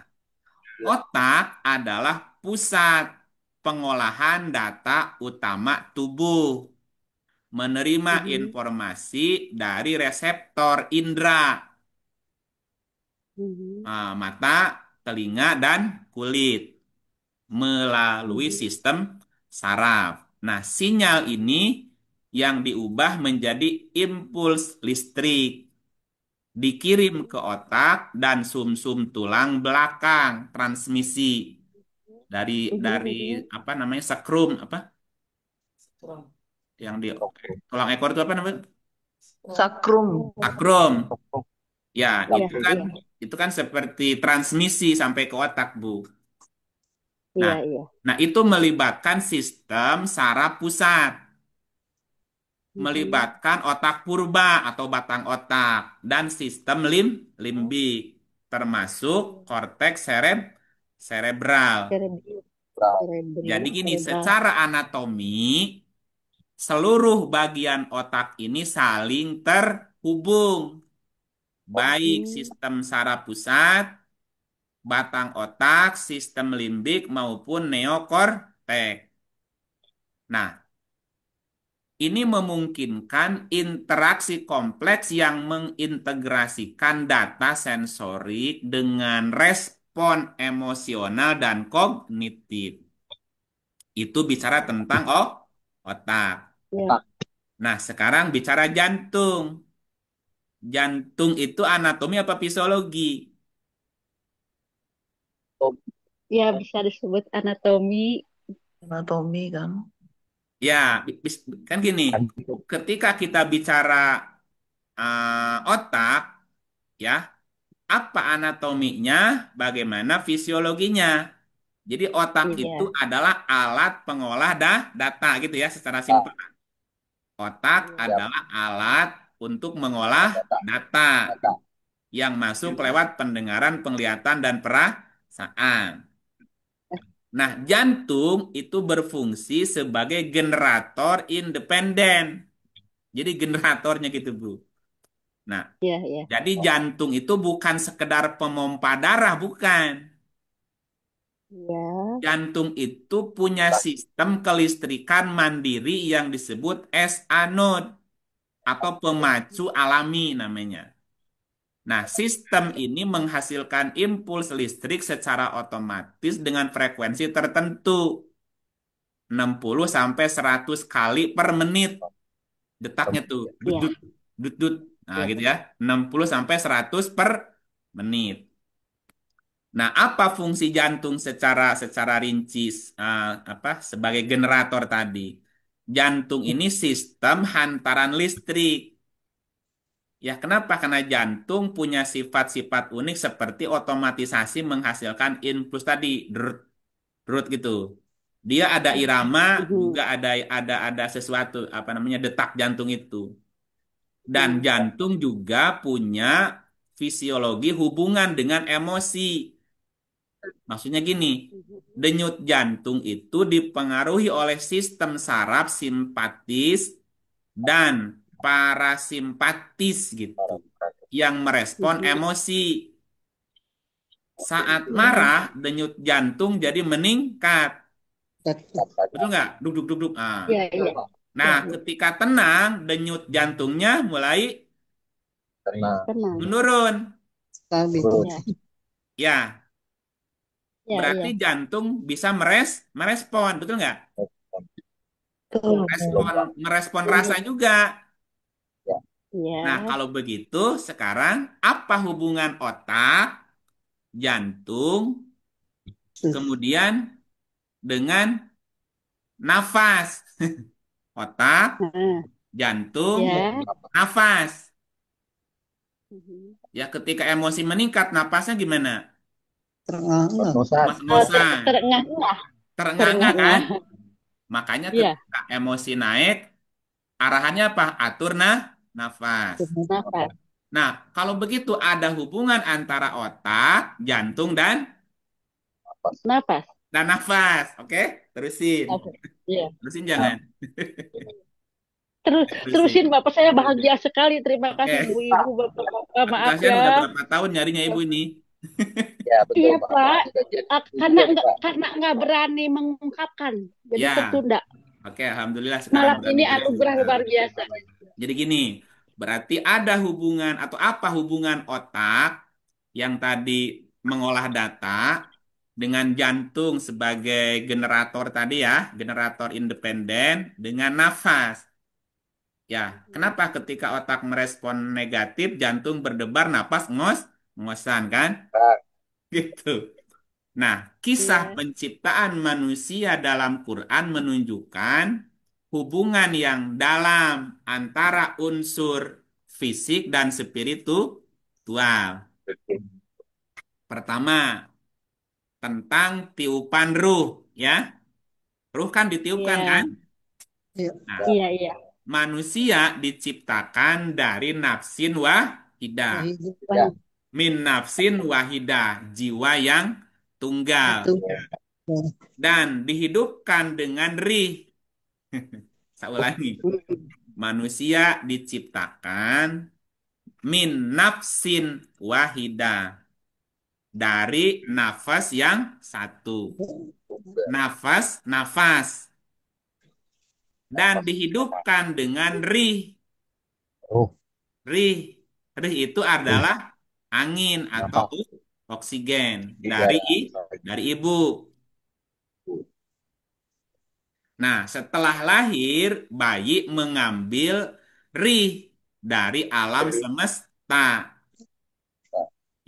otak adalah pusat pengolahan data utama tubuh, menerima informasi dari reseptor indera, mata, telinga, dan kulit melalui sistem saraf. Nah, sinyal ini yang diubah menjadi impuls listrik, dikirim ke otak dan sumsum tulang belakang, transmisi dari apa namanya skrum apa yang di tulang ekor itu apa namanya? Sakrum. Sakrum. Ya, Iya, iya. itu kan seperti transmisi sampai ke otak, Bu. Iya, Nah, iya. nah itu melibatkan sistem saraf pusat, melibatkan otak purba atau batang otak, dan sistem limbik, termasuk korteks cerebral. Jadi gini, Cerebral. secara anatomi, seluruh bagian otak ini saling terhubung, baik sistem saraf pusat, batang otak, sistem limbik, maupun neokorteks. Nah, ini memungkinkan interaksi kompleks yang mengintegrasikan data sensorik dengan respon emosional dan kognitif. Itu bicara tentang otak. Ya. Nah, sekarang bicara jantung. Jantung itu anatomi apa fisiologi? Ya, bisa disebut anatomi. Anatomi kan. Ya, kan gini. Ketika kita bicara otak, ya, apa anatominya, bagaimana fisiologinya. Jadi otak itu Iya. adalah alat pengolah data gitu ya secara simpel. Otak adalah alat untuk mengolah data yang masuk lewat pendengaran, penglihatan, dan perasaan. Nah, jantung itu berfungsi sebagai generator independen. Jadi generatornya gitu, Bu. Nah, Iya, iya. jadi jantung itu bukan sekedar pemompa darah, bukan. Iya. Jantung itu punya sistem kelistrikan mandiri yang disebut S-anode atau pemacu alami namanya. Nah, sistem ini menghasilkan impuls listrik secara otomatis dengan frekuensi tertentu, 60 sampai 100 kali per menit. Detaknya tuh, Iya. dut, dut, dut. Nah, gitu ya. 60 sampai 100 per menit. Nah, apa fungsi jantung secara rinci apa sebagai generator tadi? Jantung ini sistem hantaran listrik. Ya, kenapa? Karena jantung punya sifat-sifat unik seperti otomatisasi menghasilkan impuls tadi, drut, drut gitu. Dia ada irama, juga ada sesuatu apa namanya detak jantung itu. Dan jantung juga punya fisiologi hubungan dengan emosi. Maksudnya gini, denyut jantung itu dipengaruhi oleh sistem saraf simpatis dan parasimpatis gitu yang merespon emosi. Saat Iya. marah, denyut jantung jadi meningkat. Betul. Betul nggak? Duk, duk, duk, duk. Iya, iya. Nah, Iya. ketika tenang, denyut jantungnya mulai Tenang. Tenang. menurun. Stabil. Terus Iya. Ya, Iya, berarti iya. jantung bisa merespon. Betul nggak? Betul. Merespon rasa juga. ya, Nah, Iya. kalau begitu, sekarang apa hubungan otak, jantung, kemudian dengan nafas? Otak, Nah, jantung, ya. nafas. Mhm. Ya, ketika emosi meningkat, napasnya gimana? Terengah-engah. ngos-ngosan. Ngos-ngosan, Terengah-engah. terengah-engah kan? Terengah-engah. Makanya Iya. ketika emosi naik, arahannya apa? Atur nafas. Nafas. Nah, kalau begitu ada hubungan antara otak, jantung, Nafas. dan nafas. Oke? Terusin. Nafas. Iya. Terusin jangan. Terusin Terusin. Bapak, saya bahagia sekali. Terima kasih Oke. ibu-ibu, bapak-bapak. Aku Maaf kasihan ya. udah berapa tahun nyarinya ibu ini. Ya, betul Iya Pak. Pak. Juga jadi Karena juga nih, Pak. nggak berani mengungkapkan, jadi Ya, tertunda. oke. Alhamdulillah sekarang Malam berani ini anugerah bercerita. luar biasa. Jadi gini, berarti ada hubungan atau apa hubungan otak yang tadi mengolah data dengan jantung sebagai generator tadi ya, generator independen dengan nafas. Ya, kenapa ketika otak merespon negatif, jantung berdebar, napas ngosan kan? Pak. Gitu. Nah, kisah Iya. penciptaan manusia dalam Quran menunjukkan hubungan yang dalam antara unsur fisik dan spiritual. Pertama, tentang tiupan ruh, ya. Ruh kan ditiupkan kan? Iya. Iya. Nah, Iya, iya. manusia diciptakan dari nafsin wahidah. Wahyu. Ya, Min nafsin wahidah, jiwa yang tunggal. Itu. Dan dihidupkan dengan rih. Saya ulangi. Manusia diciptakan min nafsin wahidah. Dari nafas yang satu. Nafas. Dan dihidupkan dengan rih. oh, Rih. Rih itu adalah angin atau nafas. oksigen Tiga. dari ibu. Nah, setelah lahir, bayi mengambil rih dari alam semesta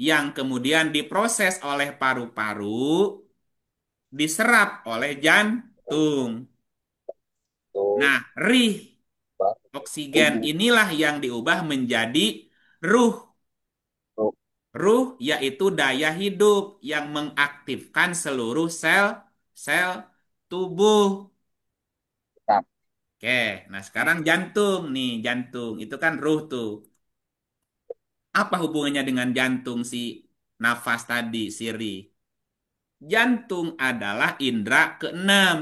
yang kemudian diproses oleh paru-paru, diserap oleh jantung. Nah, rih oksigen inilah yang diubah menjadi ruh. Ruh yaitu daya hidup yang mengaktifkan seluruh sel tubuh. Oke, nah sekarang jantung nih, jantung itu kan ruh tuh. Apa hubungannya dengan jantung si nafas tadi, siri? Jantung adalah indera keenam.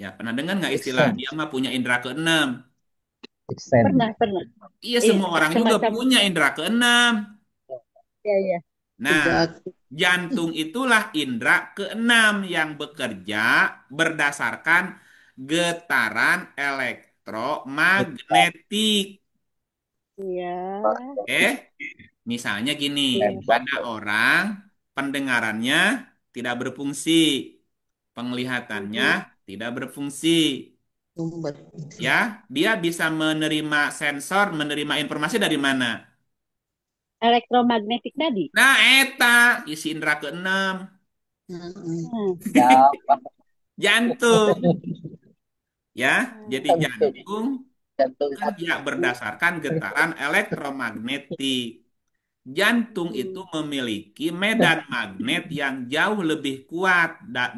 Ya, pernah dengar nggak istilah dia mah punya indera keenam? Pernah, pernah. Iya, Iya, semua orang juga semacam. punya indera keenam. Iya, iya. Nah, Tidak aktif. jantung itulah indera keenam yang bekerja berdasarkan getaran elektromagnetik. Iya. Misalnya gini, Iya. ada orang pendengarannya tidak berfungsi, penglihatannya tidak berfungsi. Sumber. Ya, dia bisa menerima sensor, menerima informasi dari mana? Elektromagnetik tadi. Nah, eta isi indera keenam, Hmm. Ya, Pak. jantung. Ya, jadi Jantung. jantung Jantung. kerja berdasarkan getaran elektromagnetik. Jantung itu memiliki medan magnet yang jauh lebih kuat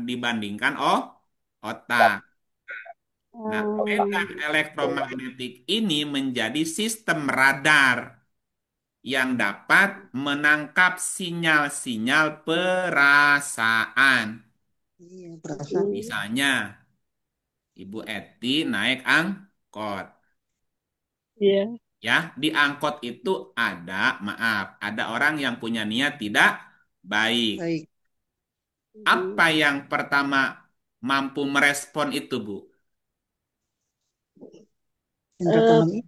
dibandingkan otak. Nah, medan elektromagnetik ini menjadi sistem radar yang dapat menangkap sinyal-sinyal perasaan. Iya, perasaan. Misalnya, Ibu Eti naik angkot. Iya. Ya, di angkot itu ada orang yang punya niat tidak baik. Baik. Apa yang pertama mampu merespon itu, Bu? Indra Eh, keenam ini.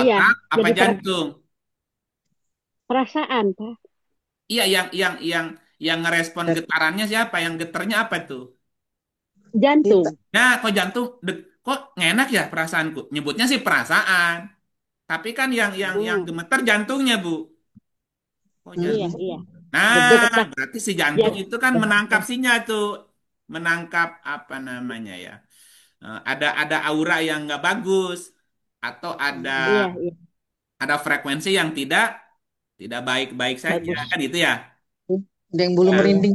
iya, Otak apa jadi jantung? perasaan, Pak. Iya, yang ngerespon Dan getarannya siapa? Yang getarnya apa tuh? kita. Jantung. Nah, kok jantung kok ngenak ya perasaanku? Nyebutnya sih perasaan. Tapi kan yang Hmm, gemeter jantungnya, Bu. Kok iya, jantung? Mm-mm. iya. Nah, Detak berarti si jantung jan itu kan menangkap sinyal tuh. Menangkap apa namanya ya? Ada aura yang nggak bagus atau ada iya, iya. frekuensi yang tidak baik-baik saja Bagus. kan itu ya. Ada yang bulu Nah, merinding.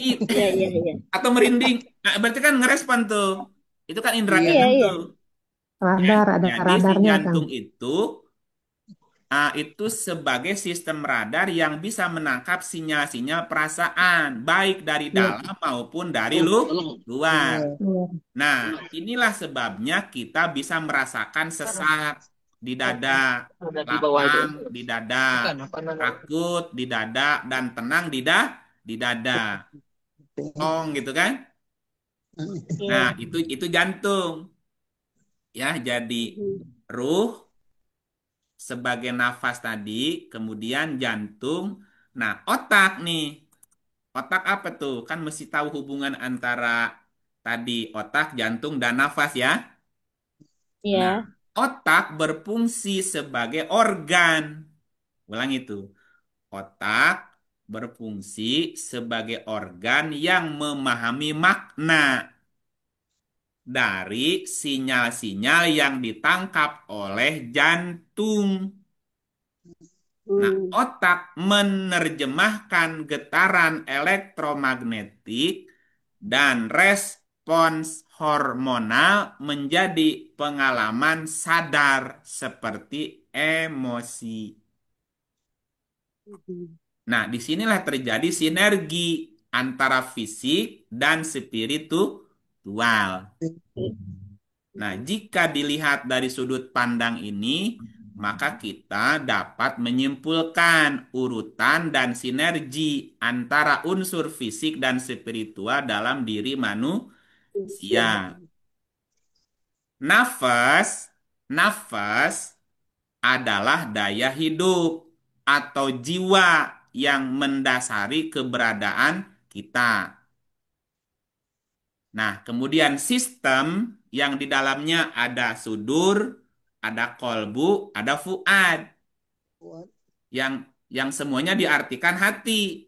i- Iya, iya, iya. atau merinding. Nah, berarti kan ngerespon tuh. Itu kan indera Iya. Iya, keenam iya. tuh. Radar, ada Jadi si radarnya, Kang. jantung itu sebagai sistem radar yang bisa menangkap sinyal-sinyal perasaan, baik dari Iya. dalam maupun dari luar. Iya. Iya. Nah, inilah sebabnya kita bisa merasakan sesak di dada, lapang di dada, takut di dada, dan tenang di dada. Tong gitu kan? Nah, Iya. itu jantung. Ya, jadi Mhm. ruh sebagai nafas tadi, kemudian jantung. Nah, otak nih. Otak apa tuh? Kan mesti tahu hubungan antara tadi otak, jantung, dan nafas ya. Nah, Iya. otak berfungsi sebagai organ. Ulang itu. Otak berfungsi sebagai organ yang memahami makna dari sinyal-sinyal yang ditangkap oleh jantung. Nah, Hmm. otak menerjemahkan getaran elektromagnetik dan respons hormonal menjadi pengalaman sadar seperti emosi. Mhm. Nah, disinilah terjadi sinergi antara fisik dan spiritual. Nah, jika dilihat dari sudut pandang ini, maka kita dapat menyimpulkan urutan dan sinergi antara unsur fisik dan spiritual dalam diri manusia. Nafas, nafas adalah daya hidup atau jiwa yang mendasari keberadaan kita. Nah, kemudian sistem yang di dalamnya ada sudur, ada kolbu, ada fuad, Kuat. yang semuanya diartikan hati.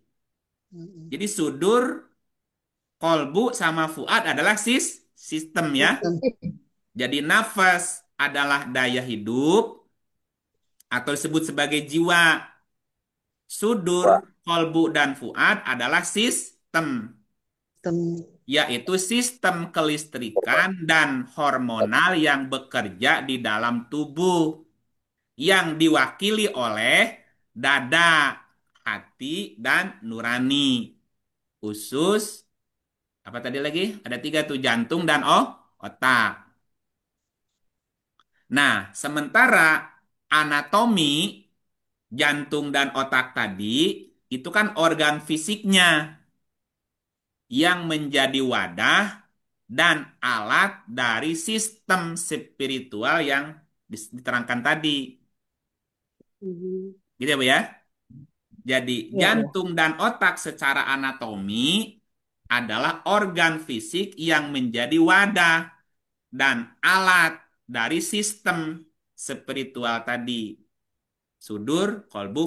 Mm-mm. Jadi sudur, kolbu sama fuad adalah sistem ya. Sistem. Jadi nafas adalah daya hidup atau disebut sebagai jiwa. Sudur, kolbu, dan fuad adalah sistem, Sistem. yaitu sistem kelistrikan dan hormonal yang bekerja di dalam tubuh, yang diwakili oleh dada, hati, dan nurani. Usus, apa tadi lagi? Ada tiga tuh, jantung dan otak. Nah, sementara anatomi jantung dan otak tadi itu kan organ fisiknya yang menjadi wadah dan alat dari sistem spiritual yang diterangkan tadi. Mhm. Gitu ya, Bu ya? Jadi Iya, iya. jantung dan otak secara anatomi adalah organ fisik yang menjadi wadah dan alat dari sistem spiritual tadi. Sudur, kolbu,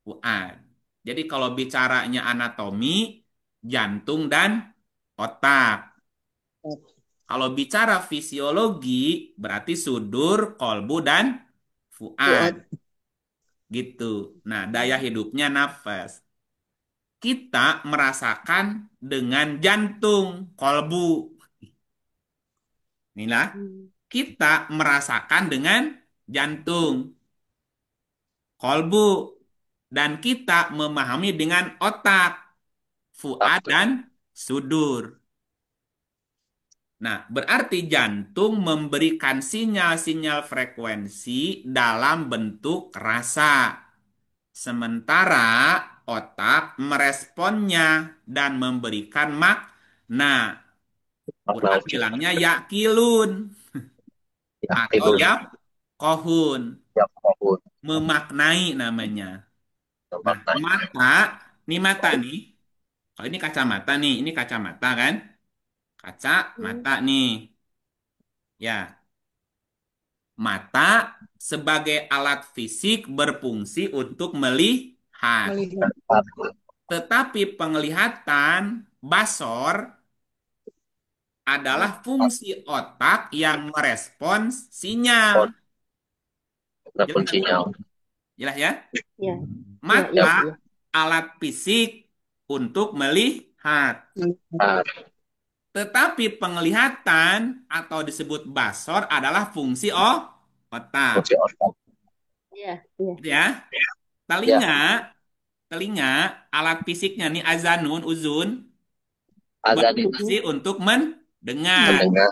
fuad. Jadi kalau bicaranya anatomi, jantung dan otak. Kalau bicara fisiologi, berarti sudur, kolbu, dan fuad. Kuat. Gitu. Nah, daya hidupnya nafas. Kita merasakan dengan jantung, kolbu. Inilah, Hmm. kita merasakan dengan jantung, kolbu. Dan kita memahami dengan otak, fuad, dan sudur. Nah, berarti jantung memberikan sinyal-sinyal frekuensi dalam bentuk rasa. Sementara otak meresponnya dan memberikan makna. Makna Quran wujud. bilangnya yakilun Ya, atau ilun. kohun, Ya, maupun. memaknai namanya. Nah, Makna. mata nih. Kalau ini kacamata nih, ini kacamata kan? Kaca mata nih. Ya, mata sebagai alat fisik berfungsi untuk melihat. Melihat. Tetapi penglihatan basor adalah fungsi otak yang merespons sinyal. Jelas Adapun nggak, Bu? sinyal. Jelas ya? Ya, Mata ya. alat fisik untuk melihat. Nah, Tetapi penglihatan atau disebut basor adalah fungsi otak. fungsi otak. Ya. Gitu ya. Ya, Telinga, telinga alat fisiknya nih azanun, uzun azan ini berfungsi untuk mendengar. mendengar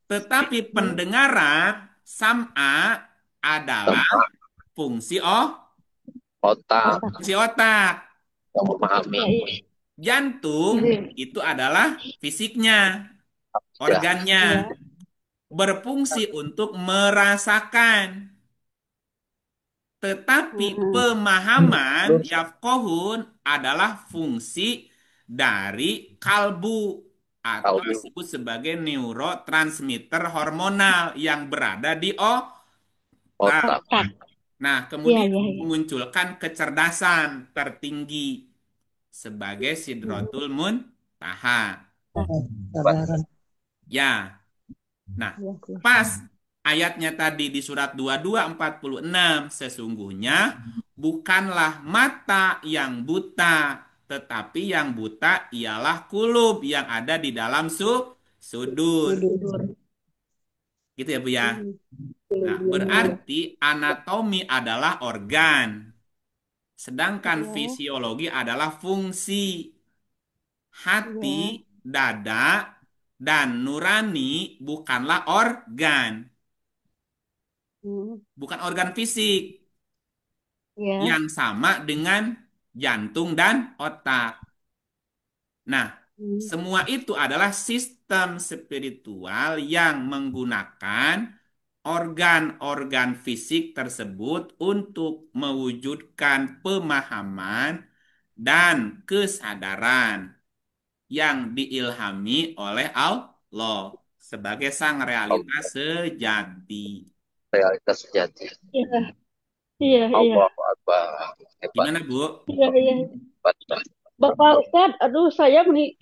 Tetapi pendengaran sam'a adalah sama fungsi otak fungsi otak. yang memahami. Jantung itu adalah fisiknya, Ya, organnya, berfungsi untuk merasakan. Tetapi pemahaman yafkohun adalah fungsi dari kalbu atau kalbu, disebut sebagai neurotransmitter hormonal yang berada di otak. otak. Nah, kemudian memunculkan kecerdasan tertinggi sebagai sidratul muntaha. Kesadaran. Ya. Nah, pas ayatnya tadi di surat 22:46, sesungguhnya bukanlah mata yang buta, tetapi yang buta ialah kulub yang ada di dalam sudur. Gitu ya, Bu ya. Nah, berarti anatomi adalah organ, sedangkan fisiologi adalah fungsi. Hati, dada, dan nurani bukanlah organ. Bukan organ fisik yang sama dengan jantung dan otak. Nah, semua itu adalah sistem spiritual yang menggunakan organ-organ fisik tersebut untuk mewujudkan pemahaman dan kesadaran yang diilhami oleh Allah sebagai sang realitas sejati. Realitas sejati. Iya. Allahu Akbar. Gimana, Bu? Iya. Hebat. Bapak Ustadz, aduh saya ini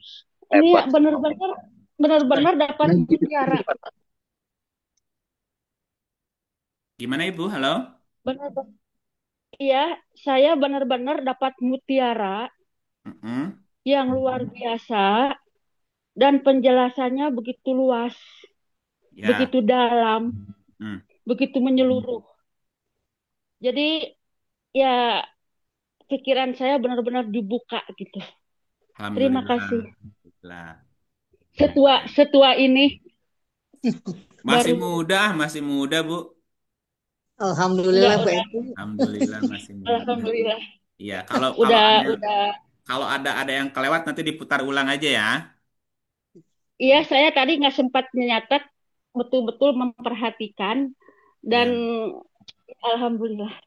benar-benar dapat mutiara. Gimana, Ibu? Halo? Benar. Iya, saya benar-benar dapat mutiara yang luar biasa dan penjelasannya begitu luas, begitu dalam, begitu menyeluruh. Jadi ya pikiran saya benar-benar dibuka gitu. Terima kasih. Setua ini. Masih muda, Bu. Alhamdulillah, Bu Eti. Alhamdulillah masih muda. Alhamdulillah. Iya, kalau ada yang kelewat nanti diputar ulang aja ya. Iya, saya tadi nggak sempat menyatat, betul-betul memperhatikan dan alhamdulillah.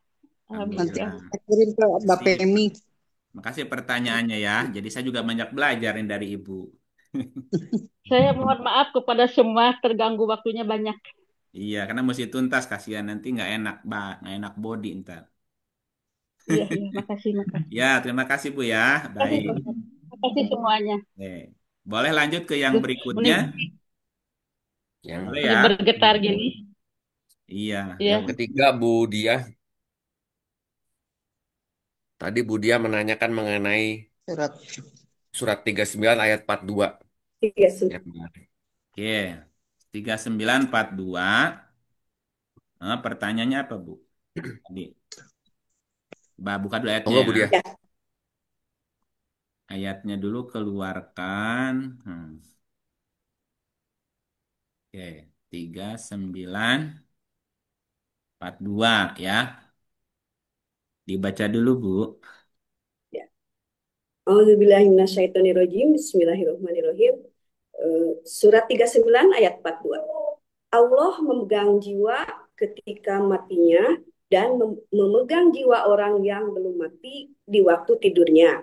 Nanti kirim ke Bapak Emi. Makasih pertanyaannya ya. Jadi saya juga banyak belajar dari Ibu. Saya mohon maaf kepada semua, terganggu waktunya banyak. Iya, karena mesti tuntas, kasihan nanti nggak enak body ntar. Iya, makasih. Ya, terima kasih Bu ya. Baik. Terima kasih semuanya. Boleh lanjut ke yang berikutnya? Boleh ya. Bergetar gini. Iya. Yang ketiga, Bu Dia. Tadi Bu Dia menanyakan mengenai surat 39 ayat 42. Oke. 39:42. Pertanyaannya apa, Bu? Buka dulu ayatnya. Bu Dia. Ayatnya dulu keluarkan. Oke, 3942 ya. Dibaca dulu, Bu. Ya. Auzubillahiminasyaitonirrajim. Bismillahirrahmanirrahim. Surat 39 ayat 42. Allah memegang jiwa ketika matinya dan memegang jiwa orang yang belum mati di waktu tidurnya.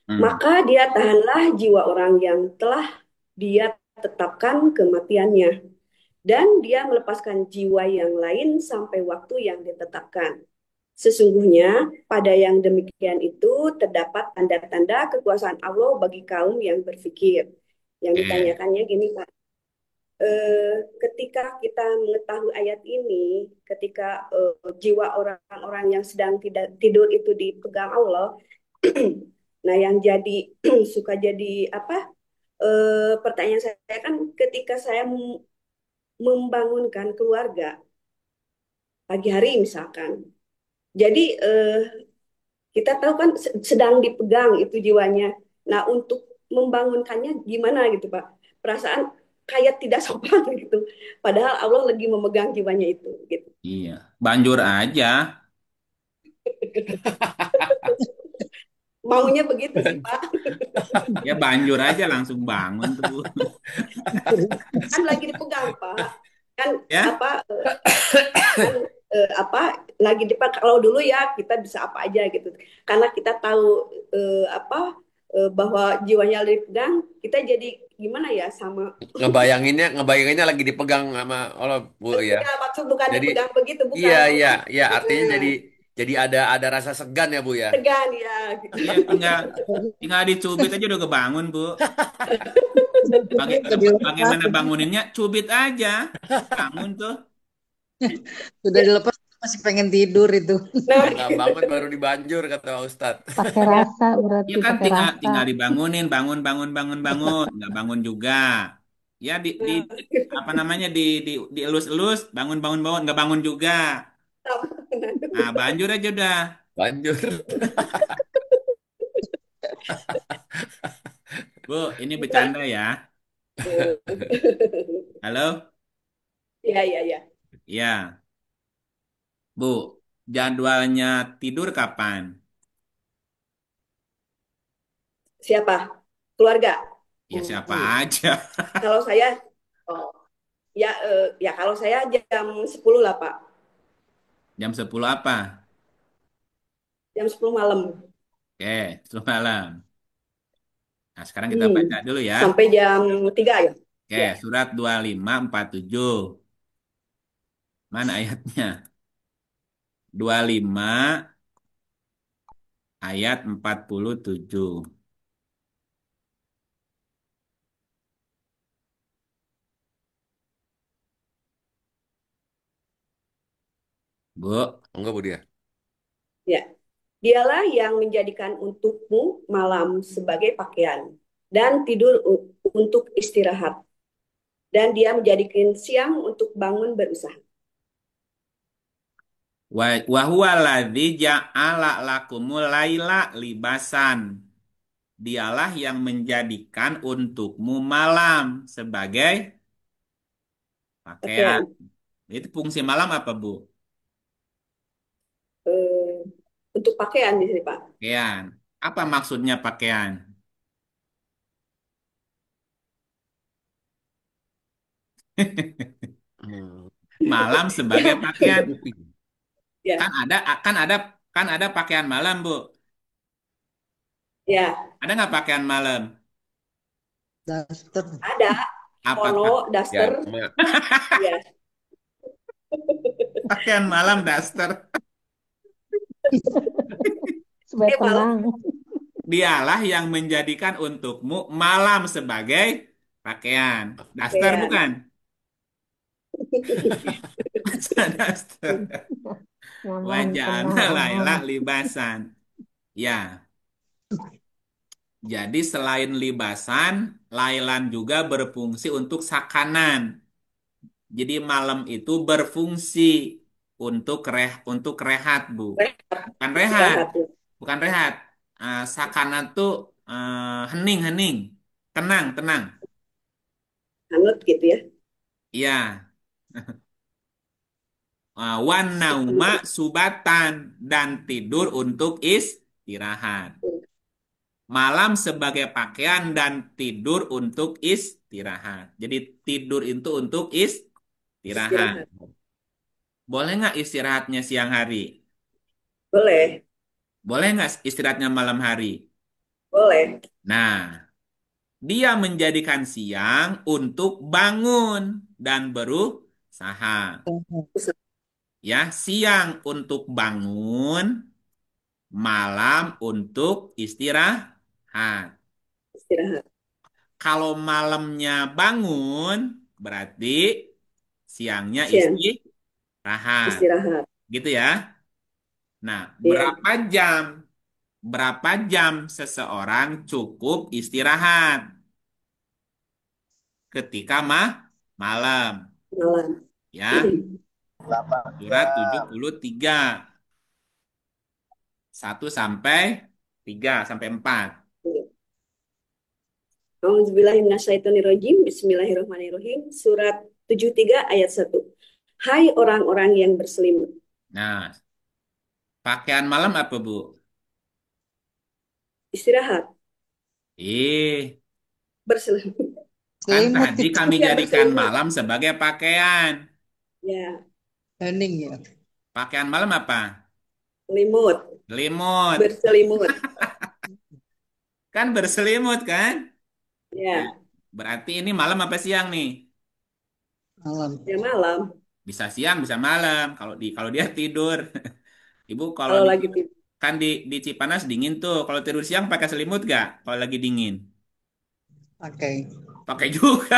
Maka dia tahanlah jiwa orang yang telah dia tetapkan kematiannya. Dan dia melepaskan jiwa yang lain sampai waktu yang ditetapkan. Sesungguhnya pada yang demikian itu terdapat tanda-tanda kekuasaan Allah bagi kaum yang berpikir. Yang ditanyakannya gini Pak, ketika kita mengetahui ayat ini, ketika jiwa orang-orang yang sedang tidak tidur itu dipegang Allah, nah yang jadi suka jadi apa? Pertanyaan saya kan ketika saya membangunkan keluarga pagi hari misalkan, jadi kita tahu kan sedang dipegang itu jiwanya. Nah untuk membangunkannya gimana gitu Pak? Perasaan kayak tidak sopan gitu. Padahal Allah lagi memegang jiwanya itu gitu. Iya, banjur aja. Maunya begitu sih Pak. Ya banjur aja langsung bangun tuh. Kan lagi dipegang Pak. Kan Ya? apa lagi dipegang, kalau dulu ya kita bisa apa aja gitu. Karena kita tahu bahwa jiwanya dipegang, kita jadi gimana ya sama ngebayanginnya lagi dipegang sama Allah Bu ya. ya, maksud bukan Jadi dipegang begitu, bukan. iya artinya jadi ada rasa segan ya Bu ya. Segan ya gitu. Iya, tinggal dicubit aja udah kebangun, Bu. Bagaimana banguninnya? Cubit aja. Bangun tuh. Sudah dilepas masih pengen tidur itu. Nggak bangun baru dibanjur kata Ustadz. Pakai rasa berarti Ya kan pakai rasa. tinggal dibangunin, bangun. Nggak bangun juga. Ya apa namanya dielus-elus, bangun, nggak bangun juga. Nah, banjur aja udah. Banjur. Bu, ini bercanda ya. Halo? Iya. Ya. Bu, jadwalnya tidur kapan? Siapa? Keluarga. Ya siapa aja. Kalau saya, ya kalau saya jam 10 lah Pak. Jam 10 apa? Jam 10 malam. Oke, 10 malam. Nah, sekarang kita baca dulu ya. Sampai jam 3 ya. Oke, surat 2547. Mana ayatnya? 25 ayat 47. Bu. Enggak Bu dia. Ya. Dialah yang menjadikan untukmu malam sebagai pakaian dan tidur untuk istirahat. Dan dia menjadikan siang untuk bangun berusaha. Wa huwa alladzi ja'ala lakumul laila libasan. Dialah yang menjadikan untukmu malam sebagai pakaian. Itu fungsi malam apa, Bu? Untuk pakaian di sini, Pak. Pakaian. Apa maksudnya pakaian? Malam sebagai pakaian. Ya. Kan ada pakaian malam, Bu. Ya. Ada nggak pakaian malam? Daster. Ada. Apa? Polo, daster. Ya. Pakaian malam daster. Supaya tenang. Dialah yang menjadikan untukmu malam sebagai pakaian. Daster bukan? Daster. Wajahna laila libasan. Ya. Jadi selain libasan, lailan juga berfungsi untuk sakanan. Jadi malam itu berfungsi untuk rehat, Bu. Bukan rehat. Bukan rehat. Sakana tuh hening. Tenang. Hangat gitu ya. Iya. Wan nauma subatan dan tidur untuk istirahat. Malam sebagai pakaian dan tidur untuk istirahat. Jadi tidur itu untuk istirahat. Istirahat. Boleh nggak istirahatnya siang hari? Boleh. Boleh nggak istirahatnya malam hari? Boleh. Nah, dia menjadikan siang untuk bangun dan berusaha. Ya, siang untuk bangun, malam untuk istirahat. Istirahat. Kalau malamnya bangun, berarti siangnya Siang. istirahat. Istirahat. Gitu ya. Nah, Iya. berapa jam seseorang cukup istirahat ketika malam? Malam. Ya, 8 surat jam. 73. 1 sampai 3 sampai 4. Auzubillahiminasyaitonirrajim. Bismillahirrahmanirrahim. Surat 73 ayat 1. Hai orang-orang yang berselimut. Nah, pakaian malam apa, Bu? Istirahat. Berselimut. Kan Selimut tadi itu kami Ya, jadikan berselimut. malam sebagai pakaian. Ya, hening ya. Pakaian malam apa? selimut. Selimut. Berselimut. Kan berselimut kan? Ya, Berarti ini malam apa siang nih? Malam. ya malam. Bisa siang, bisa malam. Kalau dia tidur. Ibu kalau Kalau lagi tidur. kan di Cipanas dingin tuh. Kalau tidur siang pakai selimut gak? Kalau lagi dingin. Pakai. Pakai juga.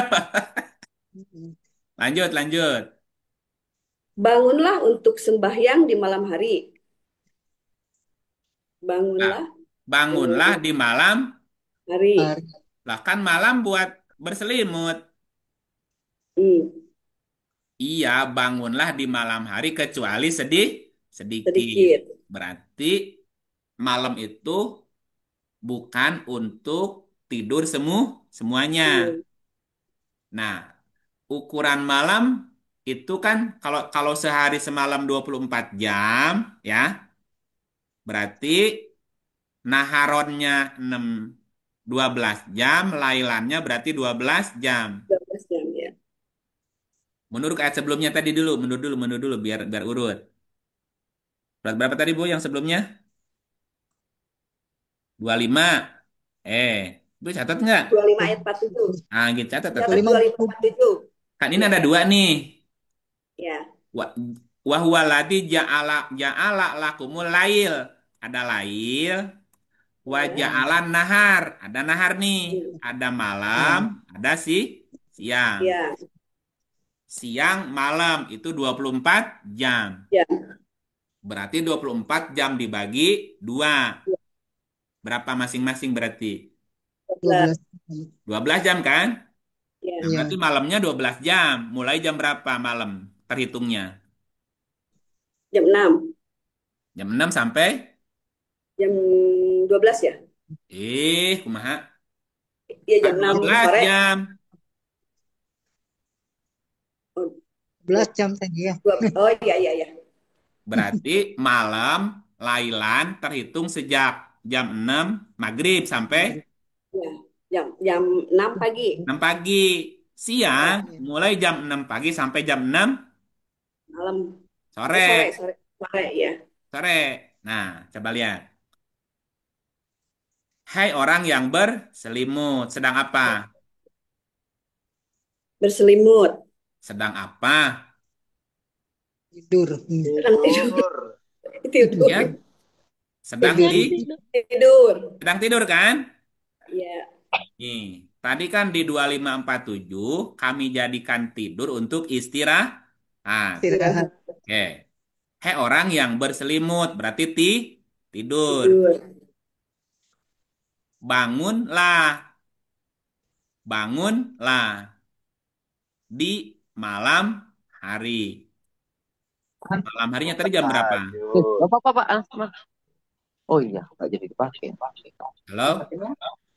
Lanjut, lanjut. Bangunlah untuk sembahyang di malam hari. Nah, Bangunlah bangunlah di malam. hari. Lah kan malam buat berselimut. Iya, bangunlah di malam hari kecuali sedikit. Sedikit. Berarti malam itu bukan untuk tidur semuanya. Nah, ukuran malam itu kan kalau kalau sehari semalam 24 jam ya, berarti naharonnya 12 jam, lailannya berarti 12 jam. 12 jam ya. Menurut ayat sebelumnya tadi dulu, mundur dulu biar urut. Surat berapa tadi Bu yang sebelumnya? 25. Bu catat nggak? 25 ayat 47. Ah, gitu catat. Catat 25 47. Kan ini ada dua nih. Ya. Wa huwa ladzi ja'ala lakumul lail. Ada lail. Wa ja'alan nahar. Ada nahar nih. Ada malam, ada siang. Ya. Siang, malam itu 24 jam. Ya. Berarti 24 jam dibagi 2. Berapa masing-masing berarti? 12 jam kan? Ya. Nah, berarti malamnya 12 jam. Mulai jam berapa malam terhitungnya? Jam 6. Jam 6 sampai? Jam 12 ya? Kumaha? Iya, jam 6 12 sore. jam. 12 jam tadi ya. Oh iya, iya, iya. Berarti malam lailan terhitung sejak jam 6 maghrib sampai Ya, jam 6 pagi. 6 pagi. Siang mulai jam 6 pagi sampai jam 6 malam. sore. Sore ya. Sore. Nah, coba lihat. Hai orang yang berselimut, sedang apa? Berselimut. Sedang apa? Tidur. Sedang tidur. Tidur. Ya. Sedang tidur. Sedang tidur kan? Iya. Nih, tadi kan di 2547 kami jadikan tidur untuk istirahat. Istirahat. Oke. Hai orang yang berselimut, berarti tidur. Bangunlah. Bangunlah di malam hari. Malam harinya tadi jam berapa? Bapak. Oh iya, nggak jadi dipakai. Halo?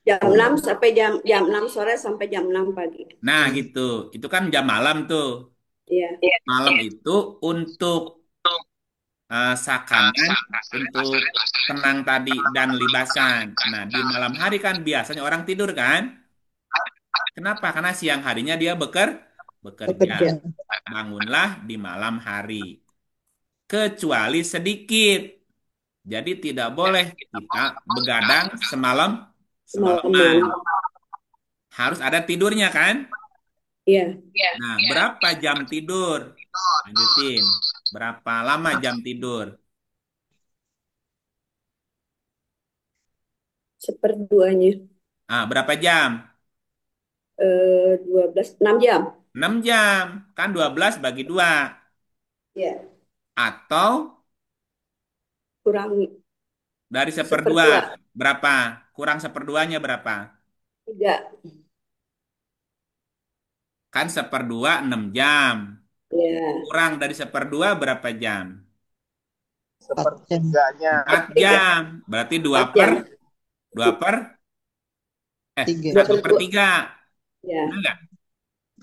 Jam 6 sampai jam jam 6 sore sampai jam 6 pagi. Nah, gitu. Itu kan jam malam tuh. Iya. Malam itu untuk sakanan, untuk tenang tadi dan libasan. Nah, di malam hari kan biasanya orang tidur kan? Kenapa? Karena siang harinya dia bekerja. Bekerja. Bangunlah di malam hari. Kecuali sedikit. Jadi tidak boleh kita begadang semalaman. Semalaman. Harus ada tidurnya kan? Iya. Nah, berapa jam tidur? Lanjutin. Berapa lama jam tidur? Seperduanya. Berapa jam? 6 jam. 6 jam. Kan 12 bagi 2. Iya. Atau Kurangi dari seperdua. seperdua. Berapa? Kurang seperduanya berapa? 3. Kan seperdua 6 jam. Ya. Kurang dari seperdua berapa jam? 4 jam. 1/3-nya. 4 jam. Berarti 2 4 per jam. 2 per 3. 1 per 2/2. 3. Ya. Benar nggak?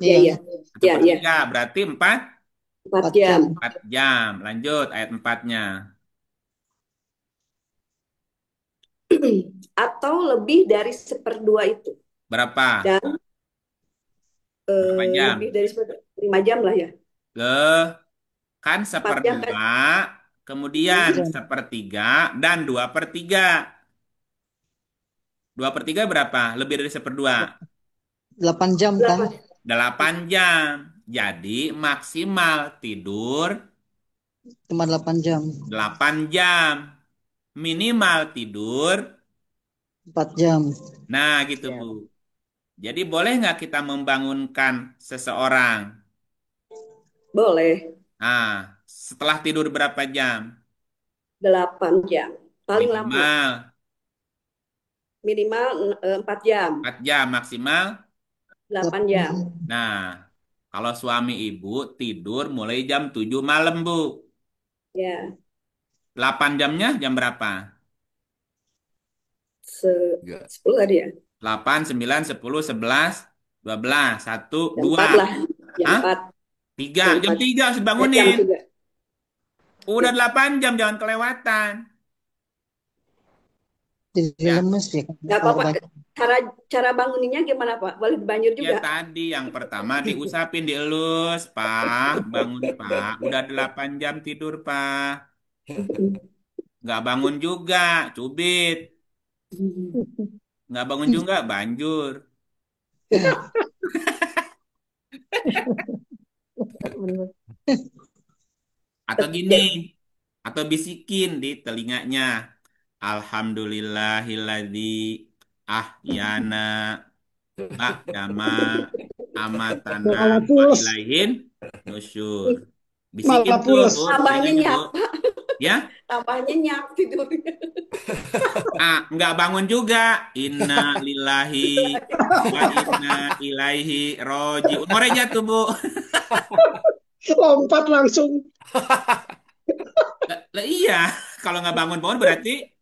Iya, Iya. iya. 1 Ya, per ya. 3 berarti 4 4 4 jam. jam. 4 jam. Lanjut ayat 4-nya. Atau lebih dari seperdua itu. Berapa? Dan Berapa jam? lebih dari seperdua. 5 jam lah ya. Kan 4 jam kan? seperdua, kemudian 4 jam. sepertiga, dan 2/3. 2/3 berapa? Lebih dari seperdua. 8 jam kan? 8. 8 jam. Jadi maksimal tidur Cuma 8 jam. 8 jam. Minimal tidur. 4 jam. Nah gitu Bu. Jadi boleh nggak kita membangunkan seseorang? Boleh. Setelah tidur berapa jam? 8 jam. Paling lama. Minimal Minimal 4 jam. 4 jam, maksimal 8 jam. Nah, kalau suami ibu tidur mulai jam 7 malam, Bu. Ya. 8 jamnya jam berapa? 10 tadi ya. 8, 9, 10, 11, 12, 1, Jam 2. 4 lah. Jam Hah? 4. 3. Jam Jam 4. 3 harus Jam bangunin. 3. Udah 8 jam, jangan kelewatan. Jadi Ya, lemes ya. Nggak apa-apa. Cara banguninnya gimana Pak? Boleh banjur ya juga. tadi yang pertama diusapin, dielus. Pak, bangun Pak. Udah 8 jam tidur, Pak. Nggak bangun juga, cubit. Nggak bangun juga, banjur. Atau gini, atau bisikin di telinganya. Alhamdulillahilladzi ahyana ba'dama amatana wa ilaihin nusyur. Bisikin tuh, Bu, Tambahnya telinganya, Bu. nyak. Ya? Tambahnya nyak tidurnya. Nggak bangun juga. Inna lillahi wa inna ilaihi roji'un. Ngorek jatuh, Bu. Lompat langsung. Lah iya, kalau nggak bangun-bangun berarti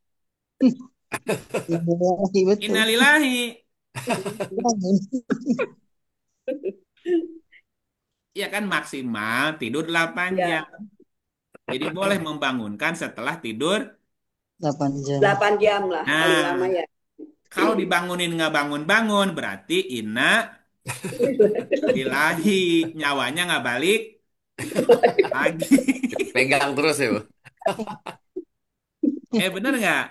innalillahi. Ya kan maksimal tidur 8 Ya. jam. Jadi boleh membangunkan setelah tidur 8 jam. 8 jam lah paling lama Nah, ya. kalau dibangunin nggak bangun-bangun berarti inna lillahi, nyawanya nggak balik lagi. Pegang terus ya, Bu. Bener nggak?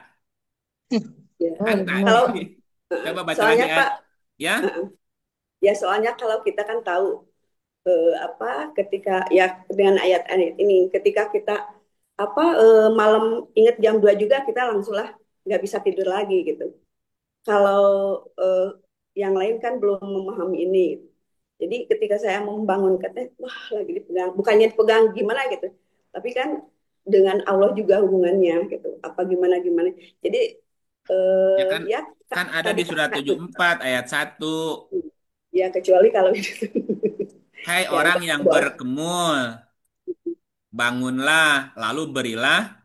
Ya. Kan Kalau tadi. Coba baca lagi soalnya Pak, ya. ya soalnya kalau kita kan tahu apa ketika ya dengan ayat-ayat ini ketika kita apa malam ingat jam 2 juga kita langsunglah nggak bisa tidur lagi gitu. Kalau yang lain kan belum memahami ini. Jadi ketika saya membangun katanya wah lagi dipegang, bukannya dipegang gimana gitu. Tapi kan dengan Allah juga hubungannya gitu. Apa gimana gimana. Jadi Ya kan, ya kan ada di surat 74 ayat 1. ya kecuali kalau gitu. Hai Ya, orang yang boleh. berkemul, bangunlah, lalu berilah.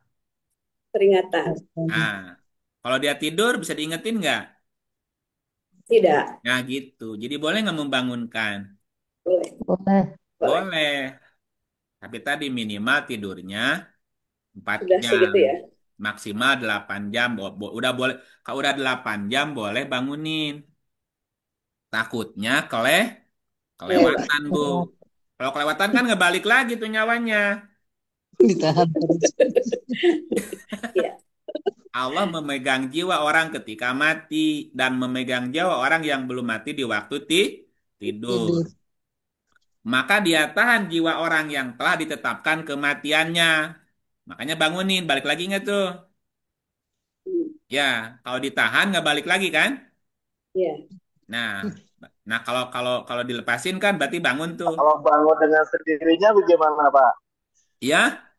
Peringatan. Nah, kalau dia tidur bisa diingetin nggak? Tidak. Nah gitu. Jadi boleh nggak membangunkan? Boleh. Boleh. Boleh. Boleh. Tapi tadi minimal tidurnya 4 Sudah jam. segitu ya. Maksimal 8 jam. Udah boleh. Kalau udah 8 jam boleh bangunin. Takutnya Lewat. kelewatan, Bu. Kalau kelewatan kan nggak balik lagi tuh nyawanya. Ditahan terus. Ya. Allah memegang jiwa orang ketika mati dan memegang jiwa orang yang belum mati di waktu tidur. Tidur. Maka dia tahan jiwa orang yang telah ditetapkan kematiannya. Makanya bangunin, balik lagi nggak tuh? Ya, kalau ditahan nggak balik lagi kan? Ya. Nah, nah kalau kalau kalau dilepasin kan berarti bangun tuh. Kalau bangun dengan sendirinya bagaimana, Pak? Ya,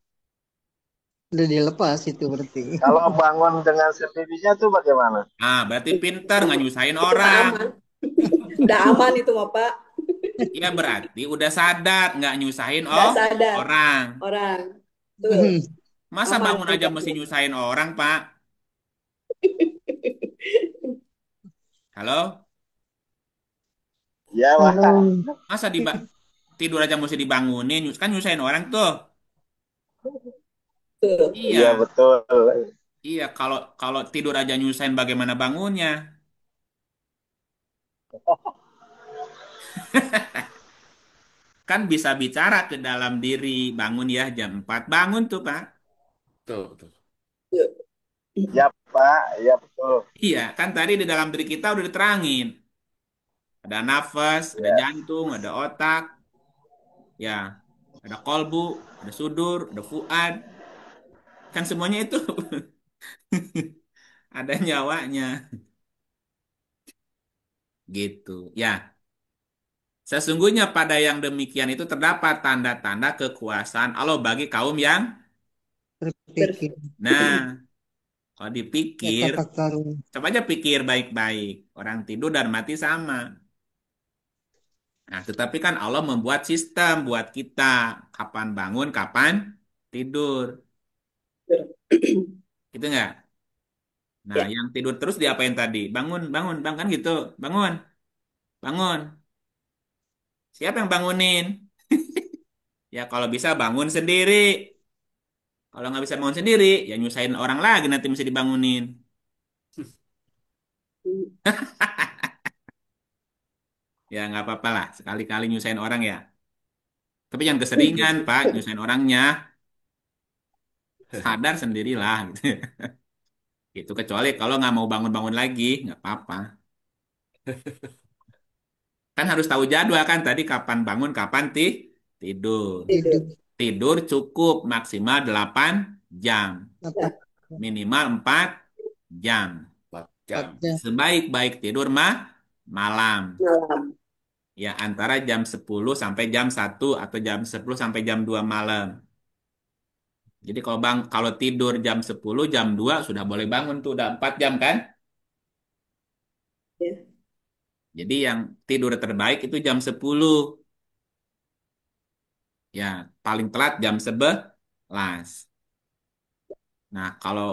Udah dilepas itu berarti. Kalau bangun dengan sendirinya tuh bagaimana? berarti pinter nggak nyusahin Itu mah orang. aman. Udah aman itu mah, Pak. Ya berarti udah sadar nggak nyusahin Udah sadar orang. orang. Tuh. Masa Aman bangun aja mesti tidaknya. nyusahin orang, Pak? Halo? Ya, Pak. Halo. Masa tidur aja mesti dibangunin? Kan nyusahin orang tuh. Tuh. Iya, Iya, betul. iya. Kalau kalau tidur aja nyusahin bagaimana bangunnya? Kan bisa bicara ke dalam diri. Bangun ya jam 4. Bangun tuh, Pak. Betul, betul. Tuh. Ya, Pak. Ya, betul. Iya, kan tadi di dalam diri kita udah diterangin. Ada nafas, ada Ya. jantung, ada otak, ya. Ada kolbu, ada sudur, ada fuad. Kan semuanya itu ada nyawanya. Gitu. Ya, sesungguhnya pada yang demikian itu terdapat tanda-tanda kekuasaan Allah bagi kaum yang, Berpikir. nah, kalau Ya dipikir, tafakkarun. coba aja pikir baik-baik. Orang tidur dan mati sama. Nah, tetapi kan Allah membuat sistem buat kita. Kapan bangun, kapan tidur. Gitu nggak? Nah, Ya. yang tidur terus diapain tadi? Bangun, bangun, bangun kan gitu. Bangun, bangun. Siapa yang bangunin? Ya kalau bisa bangun sendiri. Kalau nggak bisa bangun sendiri, ya nyusahin orang lagi nanti mesti dibangunin. Ya nggak apa-apa lah, sekali-kali nyusahin orang ya. Tapi jangan keseringan, Pak, nyusahin orangnya. Sadar sendirilah gitu. Itu kecuali kalau nggak mau bangun-bangun lagi, nggak apa-apa. Kan harus tahu jadwal kan tadi kapan bangun, kapan tidur. Tidur. Tidur. Tidur cukup maksimal 8 jam. Dapat Minimal 4 jam. 4 jam. 4 jam. Sebaik-baik tidur malam. Malam. Ya antara jam 10 sampai jam 1 atau jam 10 sampai jam 2 malam. Jadi kalau tidur jam 10 jam 2 sudah boleh bangun tuh udah 4 jam kan? Ya. Jadi yang tidur terbaik itu jam 10. Ya, paling telat jam 11. Nah, kalau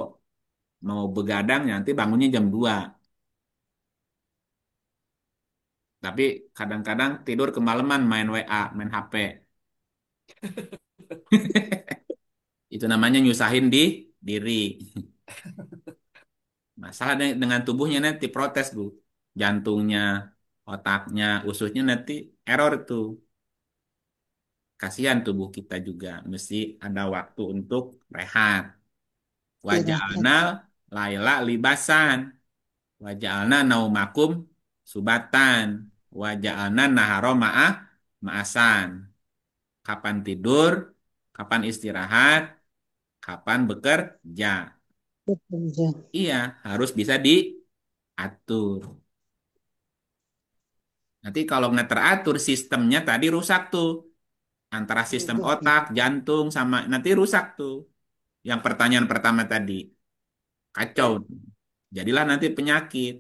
mau begadang nanti bangunnya jam 2. Tapi kadang-kadang tidur kemalaman main WA, main HP. Itu namanya nyusahin di diri. Masalah dengan tubuhnya nanti protes, Bu. Jantungnya, otaknya, ususnya nanti error tuh. Kasihan tubuh kita juga. Mesti ada waktu untuk rehat. Istirahat. Waja'alna laila libasan. Waja'alna naumakum subatan. Waja'alna naharo ma'asan. Kapan tidur, kapan istirahat, kapan bekerja. Bekerja. Iya, harus bisa diatur. Nanti kalau nggak teratur sistemnya tadi rusak tuh. Antara sistem otak, jantung, sama nanti rusak tuh. Yang pertanyaan pertama tadi. Kacau. Ya. Jadilah nanti penyakit.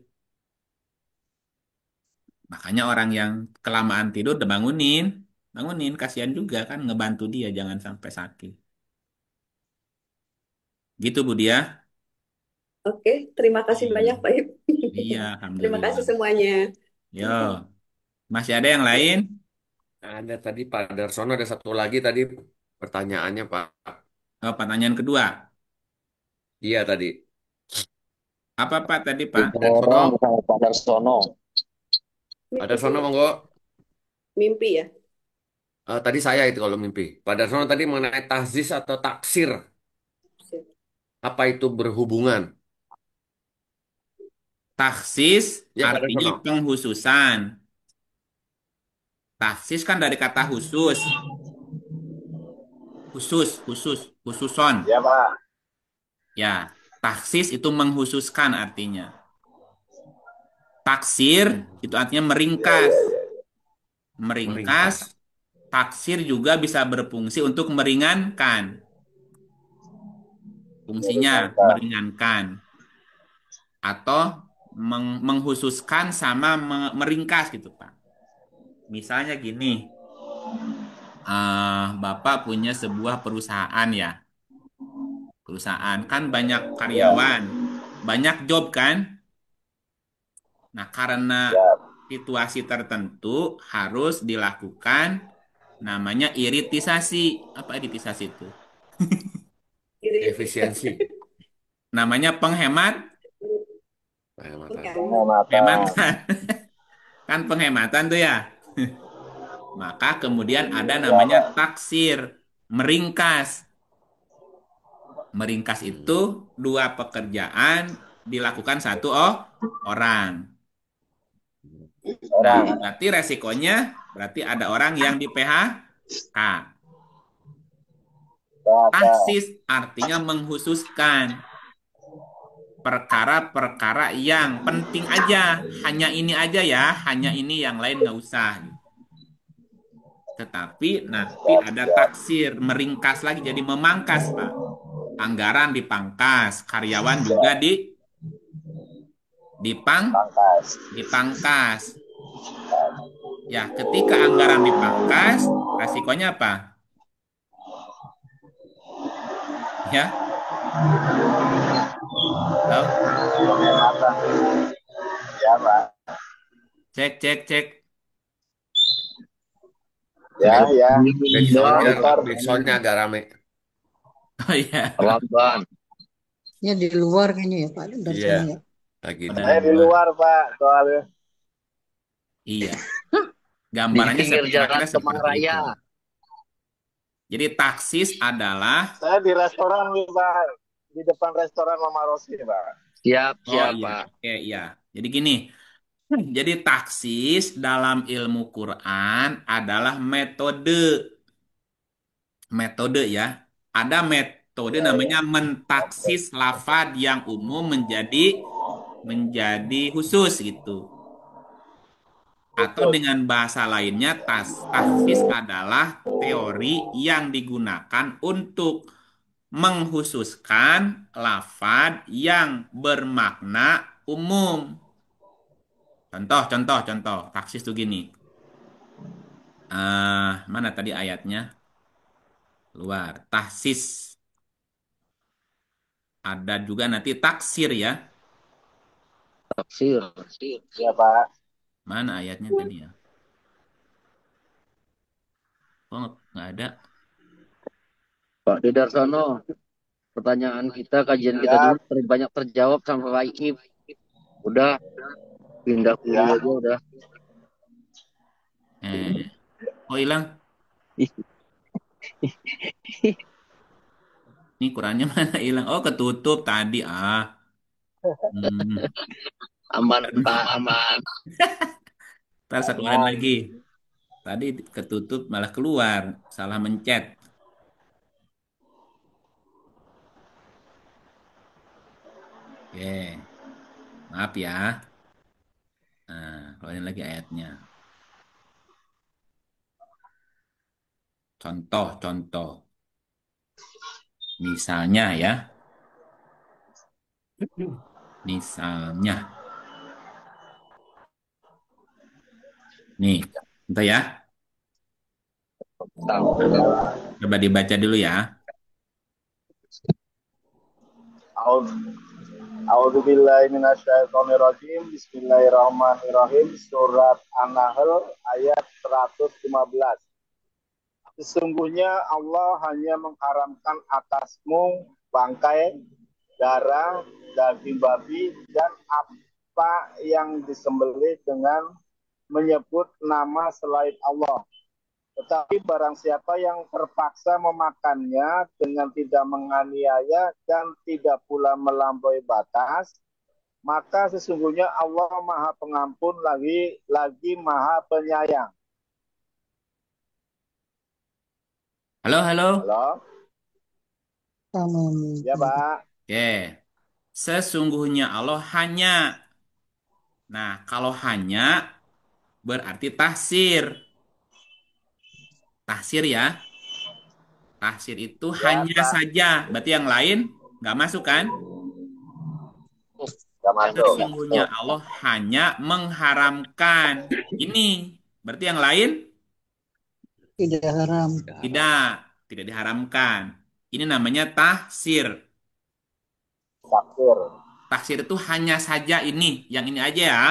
Makanya orang yang kelamaan tidur udah bangunin. Bangunin, kasihan juga kan ngebantu dia jangan sampai sakit. Gitu Bu Dia. Oke, terima kasih banyak Hmm. Pak Ib. Iya, Terima kasih alhamdulillah. semuanya. Yo, masih ada yang lain? Ada tadi Pak Darsono ada satu lagi tadi pertanyaannya Pak. Oh, pertanyaan kedua. Iya tadi. Apa Pak tadi Pak? Pak Darsono, Didorong sama Pak Darsono. Pak Mimpi Darsono dulu. monggo. Mimpi ya. Tadi saya itu kalau mimpi. Pak Darsono tadi mengenai tahzis atau taksir. Apa itu berhubungan? Taksis Ya Pak artinya Darsono. penghususan. Taksis kan dari kata khusus. Khususon. Ya Pak. Ya, taksis itu menghususkan artinya. Taksir itu artinya meringkas. Meringkas, Meringkas. taksir juga bisa berfungsi untuk meringankan. Fungsinya meringankan. Atau menghususkan sama meringkas gitu Pak. Misalnya gini, Bapak punya sebuah perusahaan ya. Perusahaan kan banyak karyawan, banyak job kan. Nah, karena situasi tertentu harus dilakukan namanya iritisasi. Apa iritisasi itu? Efisiensi. Namanya penghematan. Penghematan. Kan penghematan tuh ya. Maka kemudian ada namanya taksir, meringkas. Meringkas itu dua pekerjaan dilakukan satu orang. Nah, berarti resikonya berarti ada orang yang di PHK. Taksis artinya menghususkan perkara-perkara yang penting aja. Hanya ini aja ya, hanya ini yang lain nggak usah. Tetapi nanti ada taksir, meringkas lagi jadi memangkas, Pak. Anggaran dipangkas, karyawan juga dipangkas. Ya, ketika anggaran dipangkas, resikonya apa? Ya. Halo? Ya, Pak. Cek. Ya. Backsoundnya agak rame. Oh iya. Pelan-pelan. Ya di luar kayaknya ya Pak Darsono ya. Lagi Saya di luar Pak soalnya. Iya. Gambarannya kira-kira seperti Raya. itu. Jadi taksis adalah Saya di restoran nih Pak, di depan restoran Mama Rosi Pak. Siap, iya. Pak. Oke, iya. Jadi gini. Jadi taksis dalam ilmu Quran adalah metode ya. Ada metode namanya mentaksis lafad yang umum menjadi khusus gitu. Atau dengan bahasa lainnya, taksis adalah teori yang digunakan untuk menghususkan lafad yang bermakna umum. Contoh, taksis itu gini. Mana tadi ayatnya? Luar. Tahsis. Ada juga nanti taksir ya. Taksir. Ya Pak. Mana ayatnya tadi ya? Oh, nggak ada. Pak Darsono, pertanyaan kita, kajian kita dulu banyak terjawab sama Pak Iib. Udah, pindah kuliah aja udah. Oh hilang. Ini Qurannya mana hilang? Oh ketutup tadi Aman Pak, aman. Ntar satu lain lagi. Tadi ketutup malah keluar. Salah mencet. Oke. Maaf ya. Nah, keluarin lagi ayatnya. Contoh. Misalnya ya. Nih, bentar ya. Coba dibaca dulu ya. A'udzubillahi minasyaitonirrajim. Bismillahirrahmanirrahim. Surat An-Nahl ayat 115. Sesungguhnya Allah hanya mengharamkan atasmu bangkai, darah, daging babi, dan apa yang disembelih dengan menyebut nama selain Allah. Tetapi barang siapa yang terpaksa memakannya dengan tidak menganiaya dan tidak pula melampaui batas, maka sesungguhnya Allah Maha Pengampun lagi Maha Penyayang. Halo, halo. Halo? Amin. Ya, Pak. Oke. Sesungguhnya Allah hanya. Nah, kalau hanya berarti tahsir. Tahsir ya. Tahsir itu Ya, hanya Pak. saja. Berarti yang lain nggak masuk kan? Nggak masuk. Sesungguhnya Allah hanya mengharamkan. Ini. Berarti yang lain Tidak haram. tidak diharamkan. Ini namanya tahsir. Takdir. Tahsir itu hanya saja ini. Yang ini aja ya.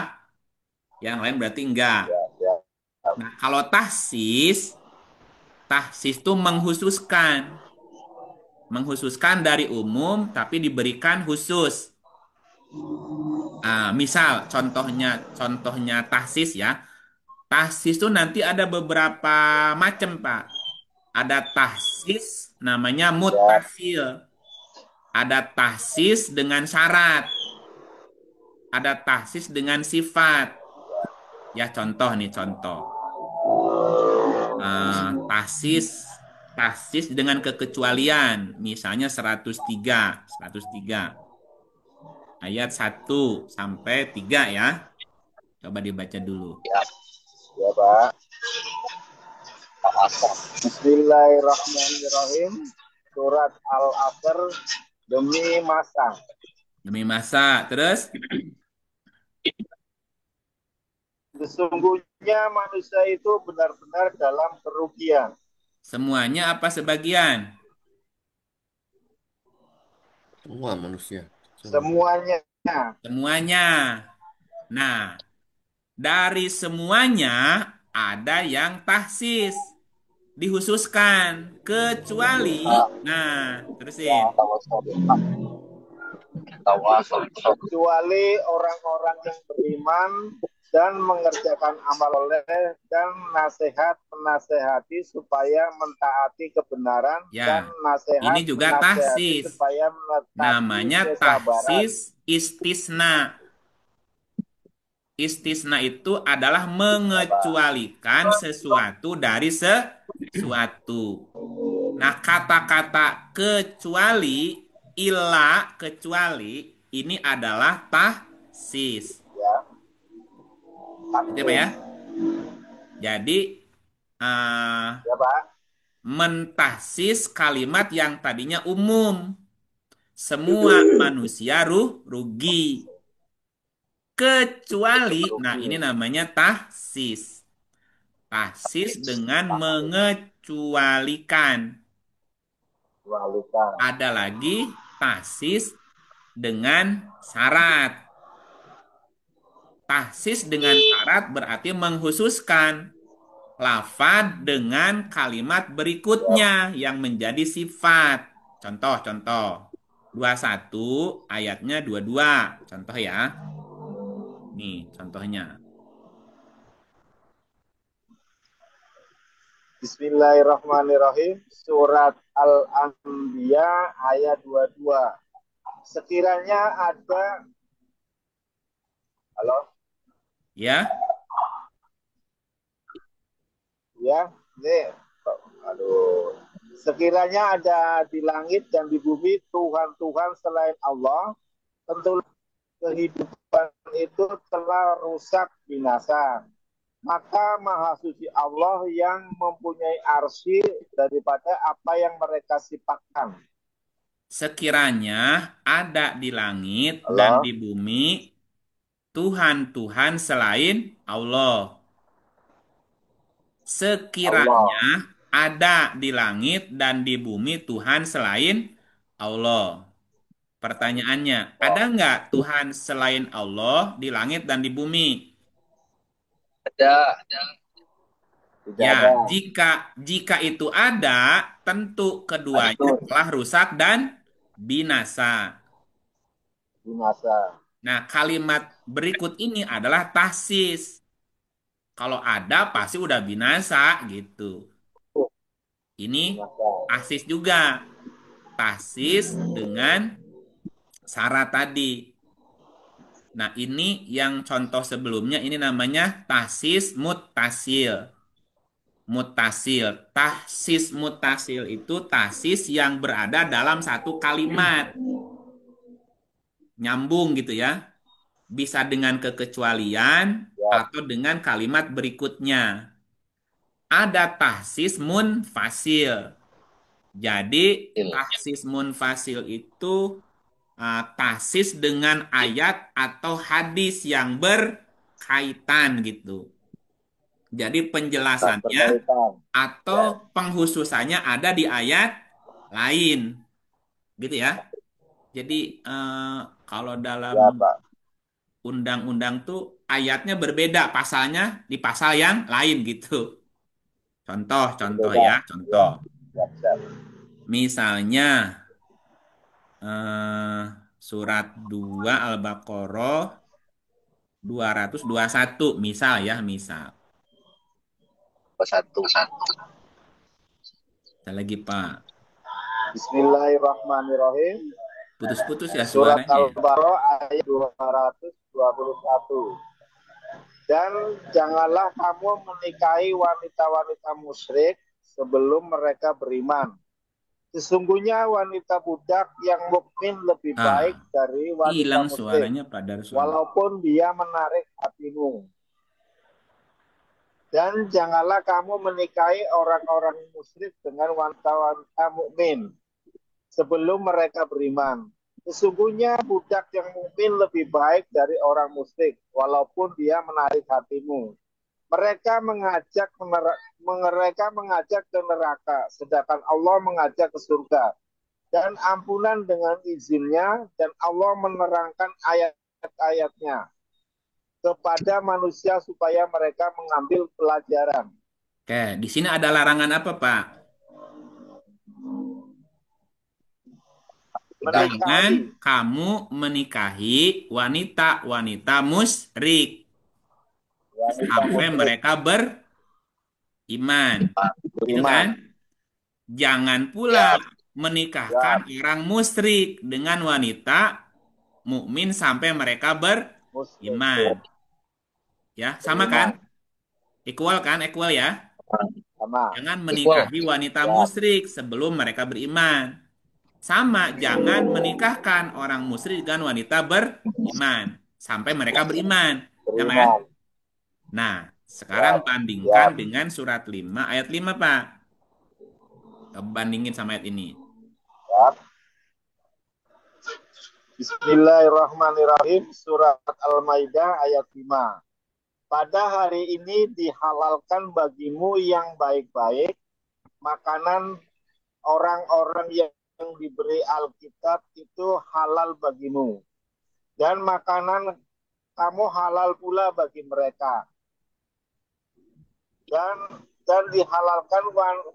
Yang lain berarti enggak. Ya, ya. Nah, kalau tahsis itu menghususkan. Menghususkan dari umum tapi diberikan khusus. Misal contohnya tahsis ya. Tahsis itu nanti ada beberapa macam, Pak. Ada tahsis namanya muttasil. Ada tahsis dengan syarat. Ada tahsis dengan sifat. Ya contoh nih contoh. Tahsis dengan kekecualian. Misalnya 103 ayat 1 sampai 3 ya. Coba dibaca dulu. Ya, ya Pak. Bismillahirrahmanirrahim. Surat Al-Asr demi masa. Demi masa. Terus? Sesungguhnya manusia itu benar-benar dalam kerugian. Semuanya apa sebagian? Semua manusia. Semuanya. Semuanya. Nah, dari semuanya ada yang tahsis. Dikhususkan. Kecuali. Nah, terusin. Kecuali orang-orang yang beriman dan mengerjakan amal soleh dan menasehati supaya mentaati kebenaran dan ini juga tahsis. supaya namanya tahsis istisna. Istisna itu adalah mengecualikan sesuatu dari sesuatu. Nah, kata-kata kecuali, kecuali, ini adalah tahsis. Gitu ya. Jadi mentahsis kalimat yang tadinya umum. Semua manusia rugi. Kecuali, nah ini namanya tahsis. Tahsis dengan mengecualikan. Ada lagi tahsis dengan syarat. Tahsis dengan syarat berarti menghususkan lafaz dengan kalimat berikutnya yang menjadi sifat. Contoh. 21 ayatnya 22. Contoh ya. Nih contohnya. Bismillahirrahmanirrahim. Surat Al-Anbiya ayat 22. Sekiranya ada. Halo? Ya. Ya, nih. Aduh. Sekiranya ada di langit dan di bumi Tuhan-Tuhan selain Allah, tentu kehidupan itu telah rusak binasa. Maka Maha Suci Allah yang mempunyai arsy daripada apa yang mereka sifatkan. Sekiranya ada di langit dan di bumi Tuhan-Tuhan selain Allah. Sekiranya ada di langit dan di bumi Tuhan selain Allah. Pertanyaannya, ada nggak Tuhan selain Allah di langit dan di bumi? Ada. Tidak Ya, ada. jika itu ada, tentu keduanya Hancur. telah rusak dan binasa. Binasa. Nah, kalimat berikut ini adalah tahsis. Kalau ada pasti udah binasa gitu. Ini Binasa. tahsis juga. Tahsis dengan syarat tadi. Nah, ini yang contoh sebelumnya ini namanya tahsis mutasil. Mutasil. Tahsis mutasil itu tahsis yang berada dalam satu kalimat. Nyambung gitu ya. Bisa dengan kekecualian Ya. atau dengan kalimat berikutnya. Ada tahsis munfasil. Jadi tahsis munfasil itu tahsis dengan ayat atau hadis yang berkaitan gitu. Jadi penjelasannya Berkaitan. atau penghususannya ada di ayat lain, gitu ya. Jadi kalau dalam Ya, Pak. undang-undang tuh ayatnya berbeda, pasalnya di pasal yang lain gitu. Contoh Berbeda. ya, contoh. Ya, siap. Misalnya eh, surat 2 Al-Baqarah 221 misal ya, misal. Satu. Ada lagi Pak. Bismillahirrahmanirrahim. Putus-putus ya Surat suaranya. Al-Baqarah ayat 221. Dan janganlah kamu menikahi wanita-wanita musyrik sebelum mereka beriman. Sesungguhnya wanita budak yang mukmin lebih baik dari wanita Hilang musyrik, suaranya Pak Darsul. walaupun dia menarik hatimu. Dan janganlah kamu menikahi orang-orang musyrik dengan wanita-wanita mukmin sebelum mereka beriman. Sesungguhnya budak yang mukmin lebih baik dari orang musyrik, walaupun dia menarik hatimu. Mereka mengajak ke neraka, sedangkan Allah mengajak ke surga. Dan ampunan dengan izinnya, dan Allah menerangkan ayat-ayatnya kepada manusia supaya mereka mengambil pelajaran. Oke, di sini ada larangan apa Pak? Jangan kamu menikahi wanita-wanita musyrik sampai mereka beriman. Gitu kan? Jangan pula menikahkan orang musyrik dengan wanita mukmin sampai mereka beriman. Ya, sama kan? Equal kan? Equal ya? Jangan menikahi wanita musyrik sebelum mereka beriman. Sama, jangan menikahkan orang musyrik dengan wanita beriman sampai mereka beriman. Sama kan? Nah, sekarang bandingkan dengan surat 5 ayat 5, Pak. Bandingin sama ayat ini. Bismillahirrahmanirrahim. Surat Al-Maidah ayat 5. Pada hari ini dihalalkan bagimu yang baik-baik, makanan orang-orang yang diberi Alkitab itu halal bagimu. Dan makanan kamu halal pula bagi mereka. Dan dihalalkan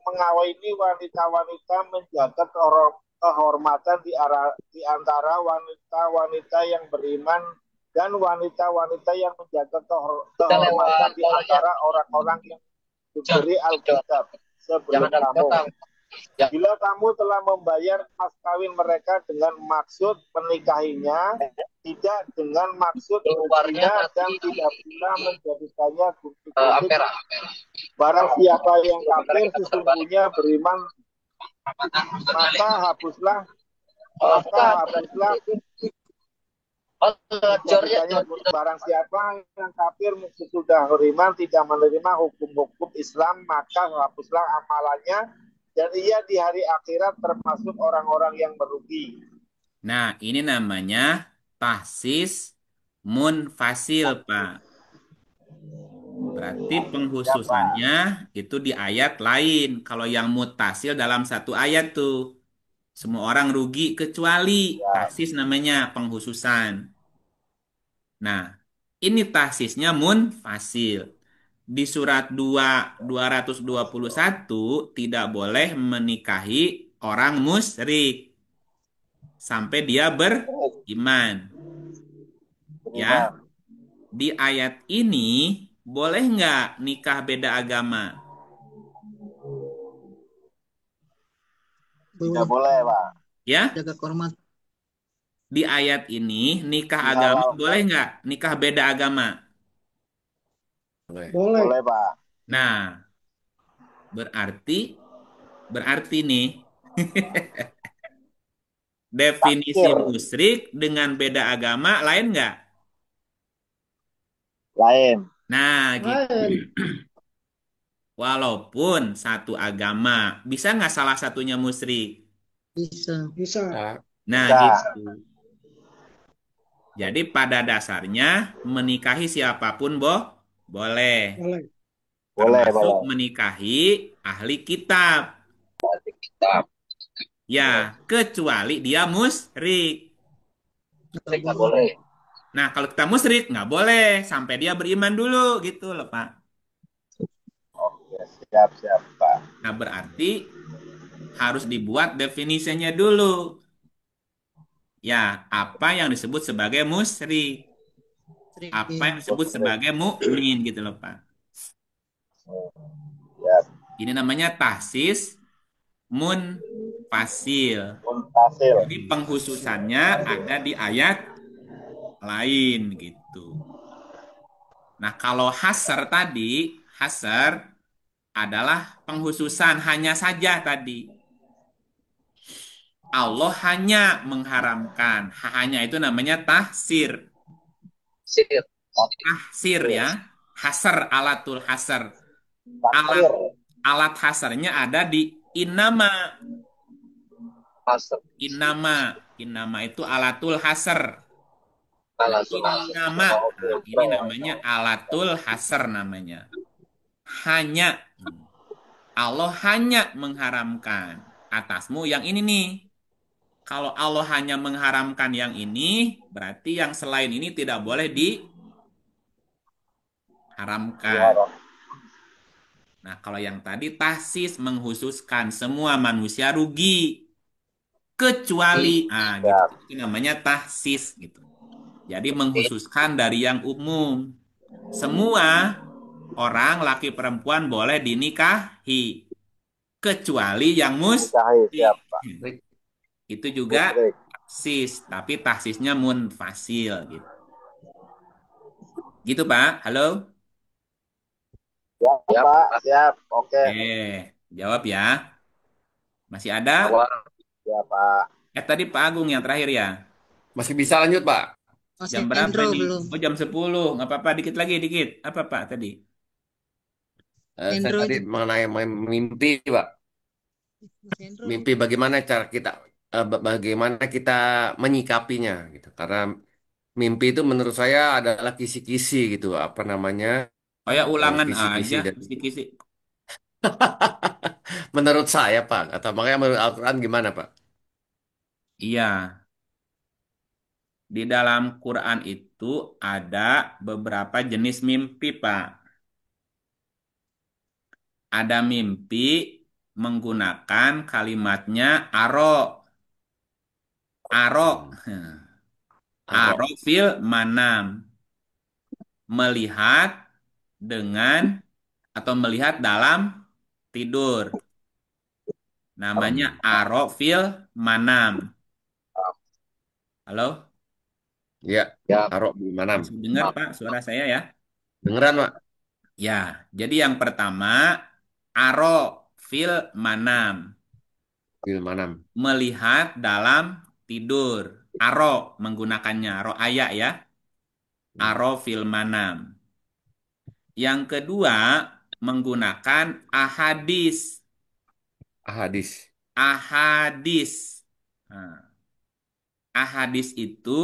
mengawini wanita-wanita menjaga kehormatan di antara wanita-wanita yang beriman dan wanita-wanita yang menjaga kehormatan di antara orang-orang yang diberi Alkitab sebelum kamu. Bila kamu telah membayar mas kawin mereka dengan maksud menikahinya, tidak dengan maksud berzina dan tidak pula menjadikannya bukti-bukti. Barang siapa yang kafir sesungguhnya beriman, maka hapuslah barang siapa yang kafir sudah beriman tidak menerima hukum-hukum Islam, maka hapuslah amalannya dan ia di hari akhirat termasuk orang-orang yang merugi. Nah, ini namanya tahsis munfasil, Pak. Berarti penghususannya itu di ayat lain. Kalau yang mutasil dalam satu ayat tuh. Semua orang rugi kecuali Ya. tahsis namanya penghususan. Nah, ini tahsisnya munfasil. Di surat 221 tidak boleh menikahi orang musyrik sampai dia beriman. Beriman. Ya, di ayat ini boleh nggak nikah beda agama? Tidak boleh, Pak. Ya, Jaga kehormatan. di ayat ini nikah agama boleh Dihalalkan. nggak? Nikah beda agama. Boleh. Boleh, Pak. Nah, berarti berarti nih definisi Taksir. musyrik dengan beda agama lain nggak? Lain. Nah, gitu. Walaupun satu agama, bisa nggak salah satunya musyrik? Bisa. Bisa. Nah, Nah, Bisa. gitu. Jadi pada dasarnya menikahi siapapun boleh. Boleh. Boleh, Termasuk boleh. menikahi ahli kitab. Ya, kecuali dia musyrik. Nggak boleh. Nah, kalau kita musyrik, nggak boleh. Sampai dia beriman dulu, gitu loh, Pak. Oke, siap, siap, Pak. Nah, berarti harus dibuat definisinya dulu. Ya, apa yang disebut sebagai musyrik? Apa yang disebut Musyrik. sebagai mukmin, gitu loh, Pak. Siap. Ini namanya tahsis munfasil. Munfasil. Jadi penghususannya ada di ayat lain gitu. Nah, kalau hasar tadi, hasar adalah penghususan hanya saja tadi. Allah hanya mengharamkan. Hanya itu namanya tahsir. Tahsir ya. Hasar alatul hasar. Alat Taksir. alat hasarnya ada di innama. Innama itu alatul hasar. Innama. Nah, ini namanya alatul hasar namanya. Hanya. Allah hanya mengharamkan atasmu yang ini nih. Kalau Allah hanya mengharamkan yang ini, berarti yang selain ini tidak boleh diharamkan. Diharam. Nah, kalau yang tadi tahsis menghususkan semua manusia rugi kecuali gitu. Siap. Itu namanya tahsis gitu. Jadi menghususkan dari yang umum. Semua orang laki perempuan boleh dinikahi kecuali yang Nikahi. Siap, musyrik. Pak. Itu juga Musyrik. tahsis, tapi tahsisnya munfasil gitu. Gitu, Pak. Halo? Siap, Pak. Siap. Oke. Jawab ya. Masih ada? Siap, Pak. Tadi Pak Agung yang terakhir ya. masih bisa lanjut, Pak? Masih Jam berapa Hendro ini? belum. Oh, jam 10. Nggak apa-apa, dikit lagi, dikit. Apa, Pak, tadi? Saya Hendro tadi itu. mengenai mimpi, Pak. Mas Hendro. Mimpi bagaimana cara kita bagaimana kita menyikapinya gitu. Karena mimpi itu menurut saya adalah kisi-kisi gitu, apa namanya? Kayak ulangan Kisi-kisi aja, dan kisi-kisi. menurut saya, Pak, atau makanya menurut Al-Qur'an gimana, Pak? Iya, di dalam Quran itu ada beberapa jenis mimpi, Pak. Ada mimpi menggunakan kalimatnya aro. Aro. Arok. Aro fil manam. Melihat dengan atau melihat dalam tidur. Namanya aro fil manam. Halo? Ya, Arok gimana? Masih dengar, Pak, suara saya ya? Dengeran, Pak? Ya, jadi yang pertama, aro fil manam. Gimana? Melihat dalam tidur. Aro menggunakannya, aro ayak ya. Aro fil manam. Yang kedua, menggunakan ahadis. Hadis. Ahadis. Nah, ahadis itu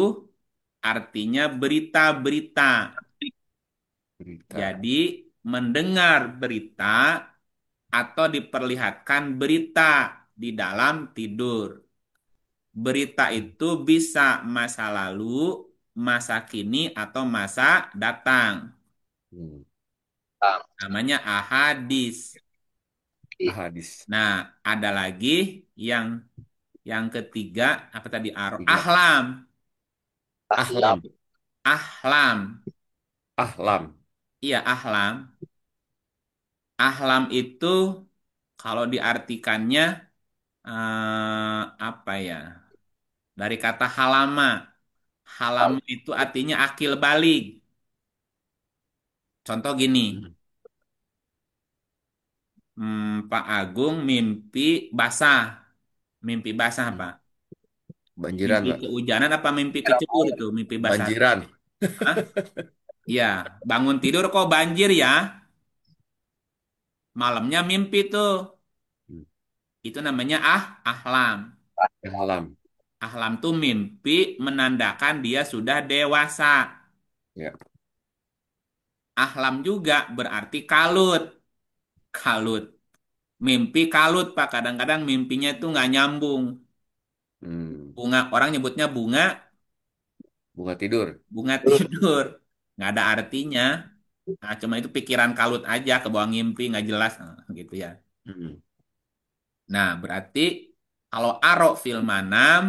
artinya berita-berita. Berita. Jadi, mendengar berita atau diperlihatkan berita di dalam tidur. Berita itu bisa masa lalu, masa kini, atau masa datang. Hmm. Namanya ahadis. Hadis. Nah, ada lagi yang ketiga, apa tadi? Tiga. Ahlam. Ahlam. Ahlam. Ahlam. Iya, ahlam. Ahlam itu kalau diartikannya apa ya? Dari kata halama. Halama itu artinya akil balik. Contoh gini, Hmm. Pak Agung mimpi basah. Mimpi basah apa? Banjiran, Mimpi Pak. kehujanan apa mimpi kecebur itu? Mimpi basah. Banjiran. Hah? Iya, bangun tidur kok banjir ya? Malamnya mimpi tuh. Hmm. Itu namanya ahlam. Ahlam. Ahlam tuh mimpi menandakan dia sudah dewasa. Ya. Ahlam juga berarti kalut. Kalut. Mimpi kalut, Pak. Kadang-kadang mimpinya itu nggak nyambung. Hmm. Bunga, orang nyebutnya bunga, Bunga tidur. bunga tidur. Nggak ada artinya. Nah, cuma itu pikiran kalut aja, ke bawah ngimpi, nggak jelas. Nah, gitu ya. Hmm. Nah, berarti kalau arok fil manam,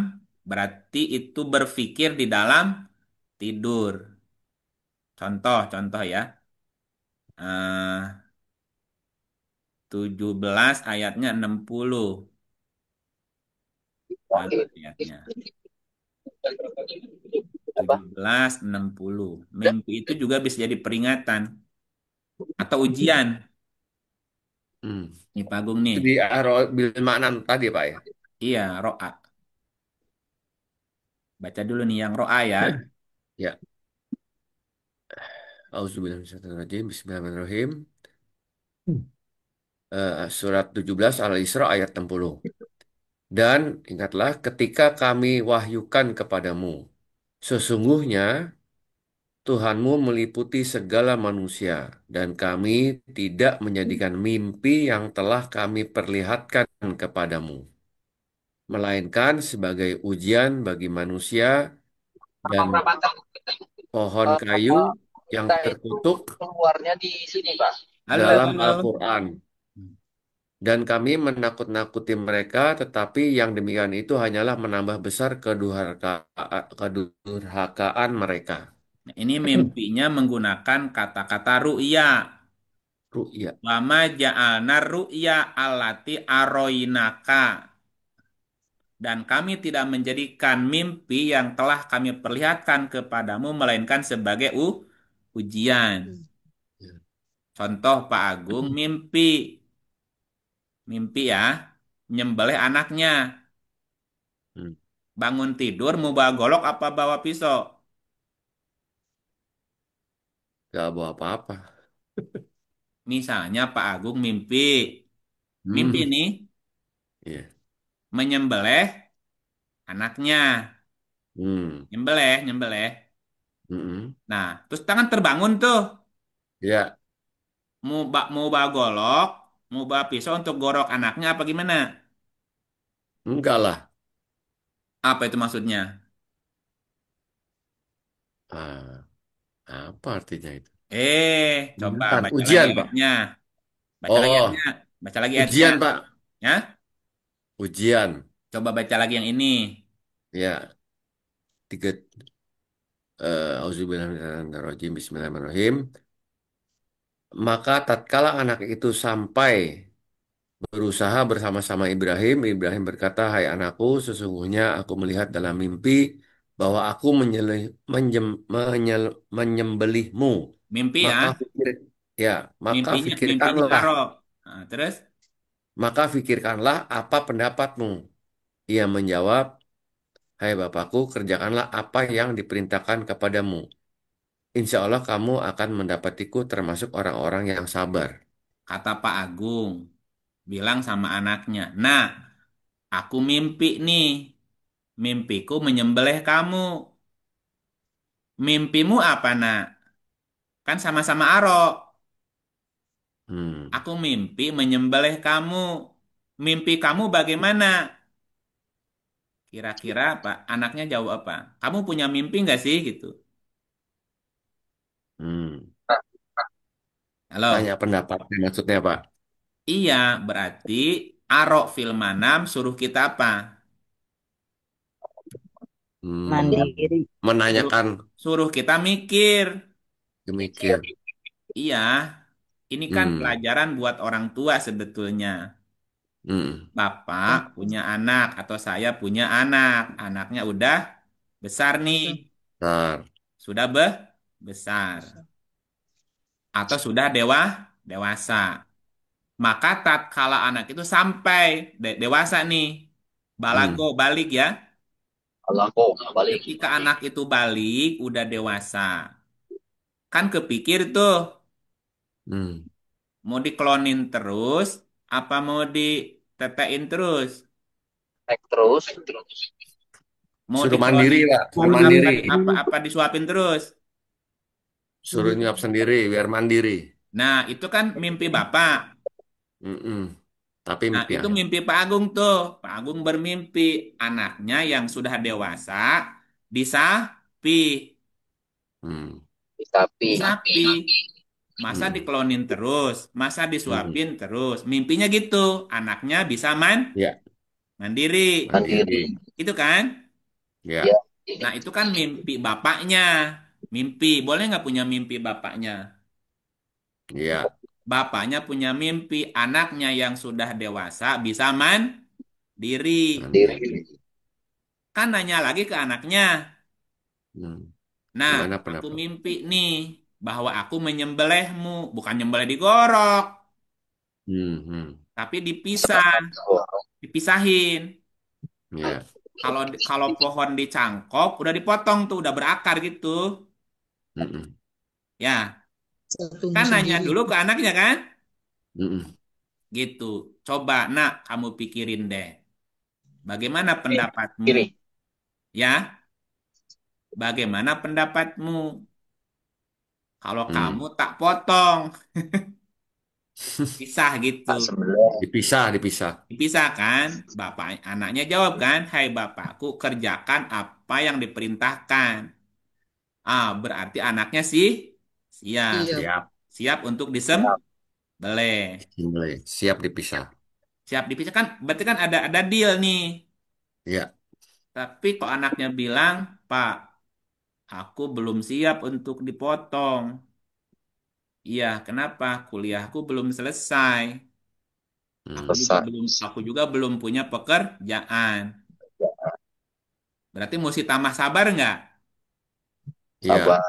berarti itu berpikir di dalam tidur. Contoh ya. Eh, 17 ayatnya 60. Mana ayatnya? 17:60. Mimpi itu juga bisa jadi peringatan atau ujian. Hmm. Nih Pak Agung nih. Itu di aro bil maknan tadi, Pak ya. Iya, ro'a. Baca dulu nih yang ro'a ya. Ya. Auzubillahi Bismillahirrahmanirrahim. Surat 17 Al-Isra ayat 60. Dan ingatlah ketika kami wahyukan kepadamu, sesungguhnya Tuhanmu meliputi segala manusia, dan kami tidak menjadikan mimpi yang telah kami perlihatkan kepadamu, melainkan sebagai ujian bagi manusia dan pohon kayu yang terkutuk Keluarnya di sini, Pak. Halo, dalam halo. Al-Quran. Dan kami menakut-nakuti mereka, tetapi yang demikian itu hanyalah menambah besar kedurhakaan mereka. Nah, ini mimpinya menggunakan kata-kata ru'ya. Ru'ya. Wama ja'alna ru'ya allati aroinaka. Dan kami tidak menjadikan mimpi yang telah kami perlihatkan kepadamu, melainkan sebagai ujian. Contoh Pak Agung, mimpi. Mimpi ya, nyembelih anaknya. Hmm. Bangun tidur, mau bawa golok apa bawa pisau? Gak bawa apa-apa. Misalnya Pak Agung mimpi. Mimpi Hmm. nih, Iya. menyembelih anaknya. Hmm. Nyembelih. Hmm. Nah, terus tangan terbangun tuh. Ya, Mau bawa golok, mau bawa pisau untuk gorok anaknya apa gimana? enggak lah. Apa itu maksudnya? Ah, apa artinya itu? Coba Bukan. baca lagi Ujian, Pak. ayatnya. Baca lagi ayatnya. Oh, Baca lagi ayatnya. ujian, Pak. Ya, Ujian. coba baca lagi yang ini. Ya, tiga. Auzubillahiminasyaitonirrajim. Bismillahirrahmanirrahim. Maka tatkala anak itu sampai berusaha bersama-sama Ibrahim, Ibrahim berkata, "Hai anakku, sesungguhnya aku melihat dalam mimpi bahwa aku menyembelihmu. Mimpi ya. Maka fikir, ya, maka Mimpinya fikirkanlah, Aro. Nah, terus maka fikirkanlah apa pendapatmu." Ia menjawab, "Hai Bapakku, kerjakanlah apa yang diperintahkan kepadamu. Insya Allah kamu akan mendapatiku termasuk orang-orang yang sabar." kata Pak Agung bilang sama anaknya, "Nah, aku mimpi nih. Mimpiku menyembelih kamu. Mimpimu apa, nak? Kan sama-sama Aro. Hmm. Aku mimpi menyembelih kamu. Mimpi kamu bagaimana?" Kira-kira apa? Anaknya jawab apa? Kamu punya mimpi nggak sih gitu? Hmm. Halo. Tanya pendapatnya maksudnya, Pak. Iya, berarti arok fil manam suruh kita apa? Hmm. Mandiri. Suruh, Menanyakan, suruh kita mikir. mikir. Iya, ini kan Hmm. pelajaran buat orang tua sebetulnya. Hmm. Bapak punya anak atau saya punya anak. Anaknya udah besar nih, Ntar. sudah besar atau sudah dewasa. Maka tatkala anak itu sampai dewasa nih, balago Hmm. balik ya. Allahku balik. Ketika anak itu balik, udah dewasa. Kan kepikir tuh, Hmm. mau diklonin terus, apa mau ditetein terus? Naik terus. Mau Suruh mandiri, diklonin Pak. Suruh terus mandiri. apa disuapin terus? Suruh nyuap sendiri, biar mandiri. Nah, itu kan mimpi Bapak. Mm-mm. Tapi Nah, mimpi itu anak. mimpi Pak Agung tuh. Pak Agung bermimpi anaknya yang sudah dewasa disapi. Hmm. Tapi Disapi. Masa Mm-mm. diklonin terus, masa Mm-mm. disuapin terus. Mimpinya gitu, anaknya bisa Ya, mandiri. mandiri. mandiri. Itu kan? Ya, Ya. Nah, itu kan mimpi bapaknya. Mimpi, boleh nggak punya mimpi bapaknya? ya, Bapaknya punya mimpi anaknya yang sudah dewasa bisa mandiri. mandiri. Kan nanya lagi ke anaknya. Hmm. Nah, Gimana aku pendapat? mimpi nih bahwa aku menyembelihmu, bukan nyembelih digorok, Hmm. Hmm. tapi dipisahin. Ya. Kalau kalau pohon dicangkok, udah dipotong tuh, udah berakar gitu. Mm-mm. Ya, Satunya kan nanya sendiri. dulu ke anaknya kan? Mm-mm. Gitu. Coba, nak, kamu pikirin deh. Bagaimana pendapatmu? Kiri. Ya, bagaimana pendapatmu? Kalau kamu Hmm. tak potong, pisah gitu. Tak sebelah. Dipisah, dipisah. Dipisah kan? Bapak anaknya jawab kan, "Hai bapakku, kerjakan apa yang diperintahkan." Ah, berarti anaknya sih siap. Iya. Siap. Siap untuk disembelih. Mulai. Siap dipisah. Siap dipisah kan berarti kan ada deal nih. Ya. Tapi kok anaknya bilang, "Pak, aku belum siap untuk dipotong." Iya, kenapa? Kuliahku belum selesai. Hmm. Aku juga belum punya pekerjaan. Berarti mesti tambah sabar nggak? Iya. Sabar.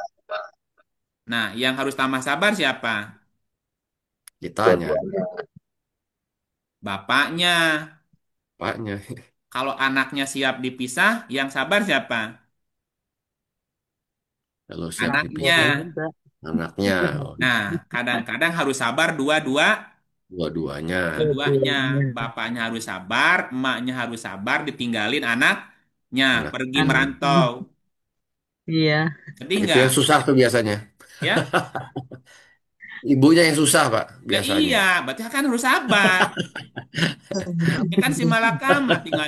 Nah, yang harus tambah sabar siapa? Ditanya. Dua-duanya. Bapaknya. Paknya. Kalau anaknya siap dipisah, yang sabar siapa? Kalau siap Anaknya. dipisah, juga. anaknya. Oh, Nah, kadang-kadang harus sabar dua-duanya. dua-duanya. Bapaknya harus sabar, emaknya harus sabar, ditinggalin anaknya, Anak. pergi Anaknya. merantau. Iya. Sedih Itu nggak? yang susah tuh biasanya. Ya? Ibunya yang susah, Pak, Lah biasanya. iya, berarti kan harus sabar. Ini kan si malakama tinggal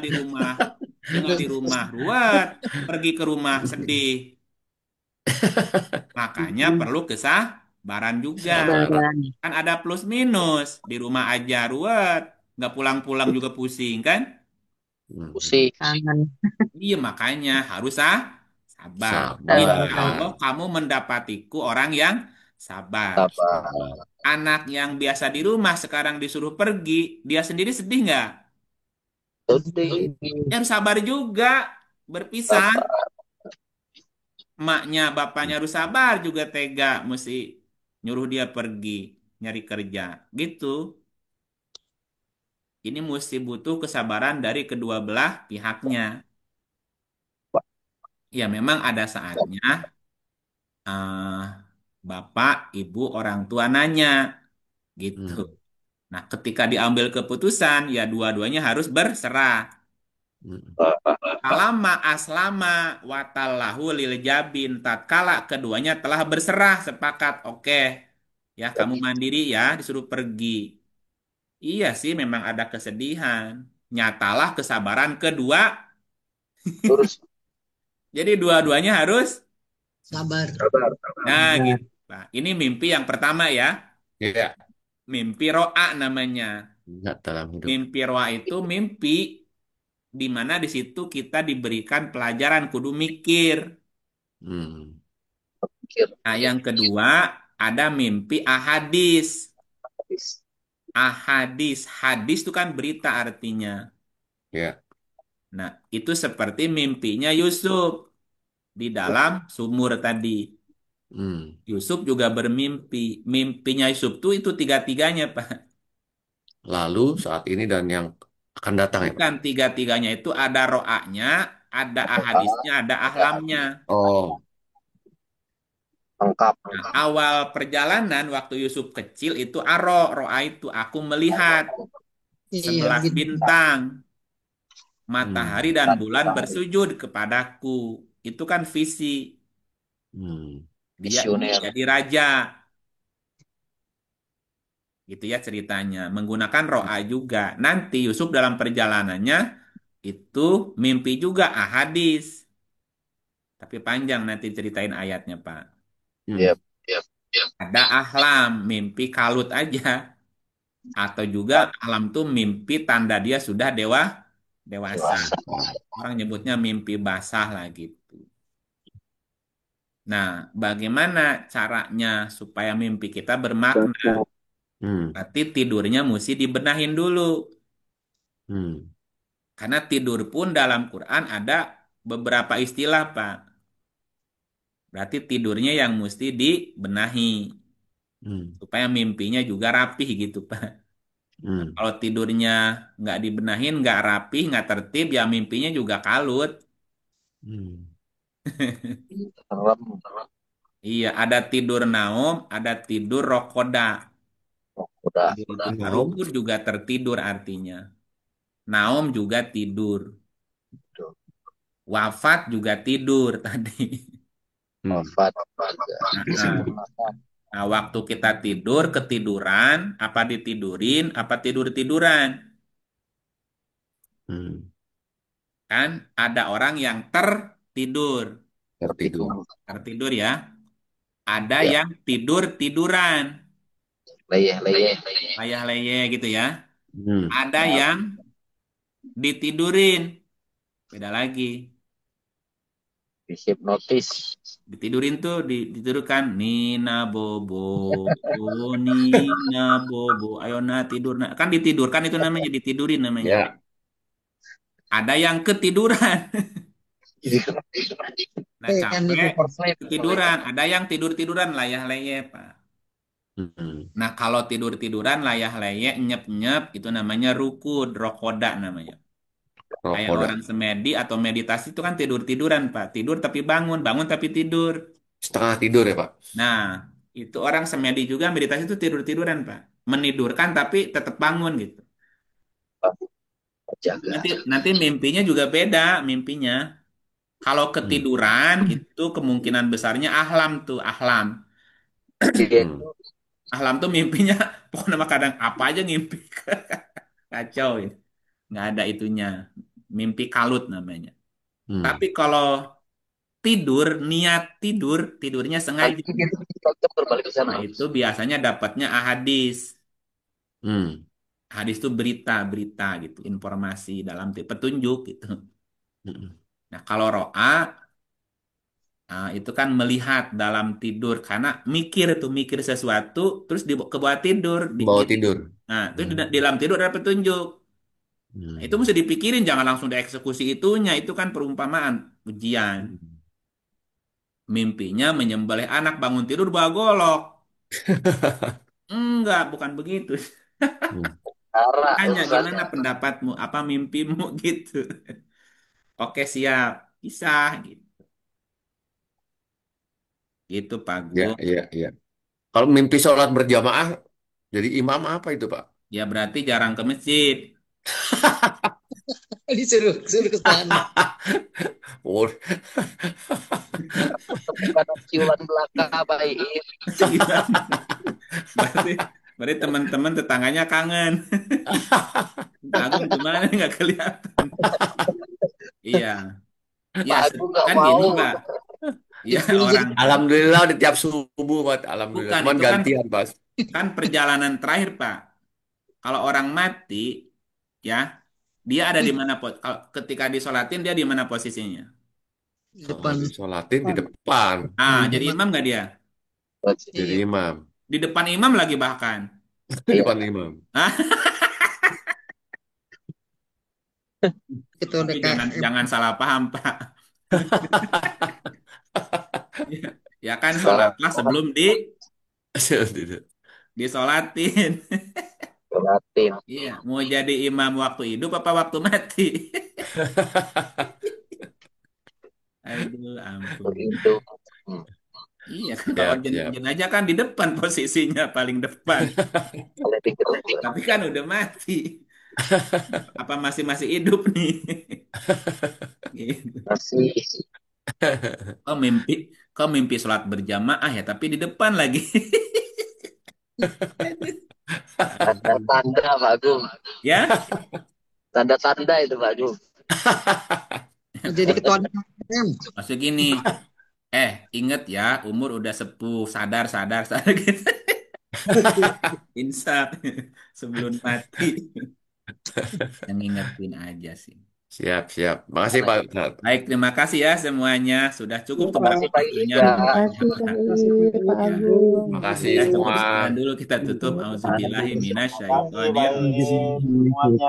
di rumah ruwet, pergi ke rumah sedih. Makanya perlu kesabaran juga. Sabar. Sabaran. Kan ada plus minus. Di rumah aja ruwet. Nggak pulang-pulang juga pusing kan? Hmm. Pusing. Kangen. Iya makanya harus sabar. Insya Allah Sabar. kamu mendapatiku orang yang sabar. Sabar. Sabar. Anak yang biasa di rumah sekarang disuruh pergi. Dia sendiri sedih nggak? Sedih. Ya harus sabar juga. Berpisah. Sabar. Emaknya, bapaknya harus sabar juga tega. Mesti nyuruh dia pergi. Nyari kerja. Gitu. Ini mesti butuh kesabaran dari kedua belah pihaknya. Ya memang ada saatnya eh, bapak, ibu, orang tua nanya gitu. Hmm. Nah, ketika diambil keputusan ya dua-duanya harus berserah. Hmm. Kalama aslama watallahu lil jabin tatkala keduanya telah berserah sepakat, oke. Ya, kamu mandiri ya, disuruh pergi. Iya sih memang ada kesedihan. Nyatalah kesabaran kedua Lurus. Jadi dua-duanya harus. Sabar. Sabar. Nah, Nah, gitu. Nah, ini mimpi yang pertama ya. Ya, Mimpi ro'a namanya. ingat dalam hidup. Mimpi ro'a itu mimpi di mana di situ kita diberikan pelajaran kudu mikir. Hmm. Mikir. Nah, yang kedua ada mimpi ahadis. Habis. Ahadis, hadis itu kan berita artinya. Ya. Nah, itu seperti mimpinya Yusuf di dalam sumur tadi. Hmm. Yusuf juga bermimpi. Mimpinya Yusuf tuh itu tiga-tiganya, Pak. Lalu saat ini dan yang akan datang ya Pak. Bukan tiga-tiganya itu ada ro'anya, ada ahadisnya, ada ahlamnya. Oh, Lengkap. Nah, awal perjalanan waktu Yusuf kecil itu ro'a itu aku melihat Iya, 11 gitu. bintang, matahari hmm. dan bulan bersujud kepadaku. Itu kan visi. Hmm. Dia ingin Visioner. jadi raja. Gitu ya ceritanya. Menggunakan ro'a juga. Nanti Yusuf dalam perjalanannya itu mimpi juga ahadis. Tapi panjang nanti ceritain ayatnya, Pak. Hmm. Yep. Yep. Yep. Ada ahlam, mimpi kalut aja. Atau juga ahlam tuh mimpi tanda dia sudah dewasa. Dewasa. Orang nyebutnya mimpi basah lah gitu. Nah, bagaimana caranya supaya mimpi kita bermakna? Hmm. Berarti tidurnya mesti dibenahin dulu. Hmm. Karena tidur pun dalam Quran ada beberapa istilah, Pak. Berarti tidurnya yang mesti dibenahi. Hmm. Supaya mimpinya juga rapih gitu, Pak. Hmm. Kalau tidurnya nggak dibenahin, nggak rapih, nggak tertib, ya mimpinya juga kalut. Hmm. Serem. Iya, ada tidur naum, ada tidur rokoda. Udah. Tidur itu Naum. rukun juga tertidur artinya. Naum juga tidur. Wafat juga tidur tadi. Hmm. Wafat. Nah, nah, waktu kita tidur, ketiduran, apa ditidurin, apa tidur-tiduran. Hmm. Kan ada orang yang tertidur. Tertidur. Tertidur ya. Ada Ya. yang tidur-tiduran. Leyeh. Layah-leyeh gitu ya. Hmm. Ada yang ditidurin. Beda lagi. Dihipnotis. Ditidurin tuh ditidurkan Nina Bobo, oh Nina Bobo, ayo na tidur na. Kan ditidurkan itu namanya ditidurin namanya. Ya. Ada yang ketiduran. Nah Kan itu capek for sleep. ketiduran. Ada yang tidur-tiduran layah-layeh Pak. Hmm. Nah kalau tidur-tiduran layah-layeh nyep-nyep itu namanya rukud, rokoda namanya. Kayak Rokoda. orang semedi atau meditasi itu kan tidur-tiduran Pak. Tidur tapi bangun, bangun tapi tidur. Setengah tidur ya Pak. Nah, itu orang semedi juga meditasi itu tidur-tiduran, Pak. Menidurkan tapi tetap bangun gitu. Jaga. Nanti mimpinya juga beda mimpinya. Kalau Hmm. ketiduran itu kemungkinan besarnya ahlam tuh, ahlam. Dia Hmm. itu Ahlam tuh mimpinya pokoknya mah kadang apa aja ngimpi. Kacau ya. Nggak ada itunya. Mimpi kalut namanya. Hmm. Tapi kalau tidur, niat tidur, tidurnya sengaja. nanti dia itu berbalik ke sana. Nah, itu biasanya dapatnya ahadis. Hmm. Hadis itu berita-berita gitu, informasi dalam petunjuk gitu. Hmm. Nah, kalau ro'a itu kan melihat dalam tidur karena mikir sesuatu terus ke bawah tidur Bawa dikirim. tidur. Nah, itu Hmm. di dalam tidur ada petunjuk. Nah, itu Hmm. mesti dipikirin jangan langsung dieksekusi itunya, itu kan perumpamaan, ujian. Hmm. Mimpinya menyembelih anak bangun tidur bawa golok. Enggak, bukan begitu. Hmm. Cara Tanya urusannya. gimana pendapatmu, apa mimpimu gitu. Oke, siap. Bisa gitu. Gitu Pak Ya, Gus. ya. Kalau mimpi sholat berjamaah, jadi imam apa itu Pak? Ya berarti jarang ke masjid. Disuruh suruh ke sana. Oh, Bukan ciulan belaka baik. Iya. Berarti berarti teman-teman tetangganya kangen. Pak Agung kemana nggak kelihatan. Iya. Ya, Pak Agung nggak kan gini, mau. Pak. Ya, Itu dulu jadi orang Alhamdulillah di tiap subuh, Pak. Alhamdulillah. bukan Cuman itu kan gantian, Pak. kan perjalanan terakhir, Pak. Kalau orang mati, ya, dia ada di mana kalau ketika disolatin dia di mana posisinya? di Kalau depan disolatin di depan. Ah, di jadi depan. imam nggak dia? Jadi Iya. imam. Di depan imam lagi bahkan. Di Iya. depan imam. Hah? Ketua Tapi DKM. jangan salah paham, Pak. Ya, ya kan Salah sholatlah sebelum Tidak. disolatin. Latin Iya, mau jadi imam waktu hidup apa waktu mati? Aduh, ampun. begitu. Hmm. Iya kan kalau Siap, siap. jenazah kan di depan posisinya paling depan. Kalau dikit Tapi kan udah mati. Apa masih masih hidup nih? Gitu. masih Kok mimpi, kok mimpi sholat berjamaah ya, tapi di depan lagi. Aduh. tanda-tanda Pak Agung. Ya, Tanda-tanda itu Pak Agung. Jadi ketua DKM. maksud gini. Inget ya, umur udah sepuh, sadar, sadar, sadar gitu. Insaf sebelum mati. Yang ngingetin aja sih. Siap, siap. Makasih, Pak Ustadz. Baik, terima kasih ya semuanya. Sudah cukup tuh Makasih Pak waktunya. Ika. Terima kasih Kak Ir, Pak Ya, Agung. Makasih ya cukup semua. sekian dulu kita tutup. Auzubillahi Makasih minasyaitonir baik semuanya.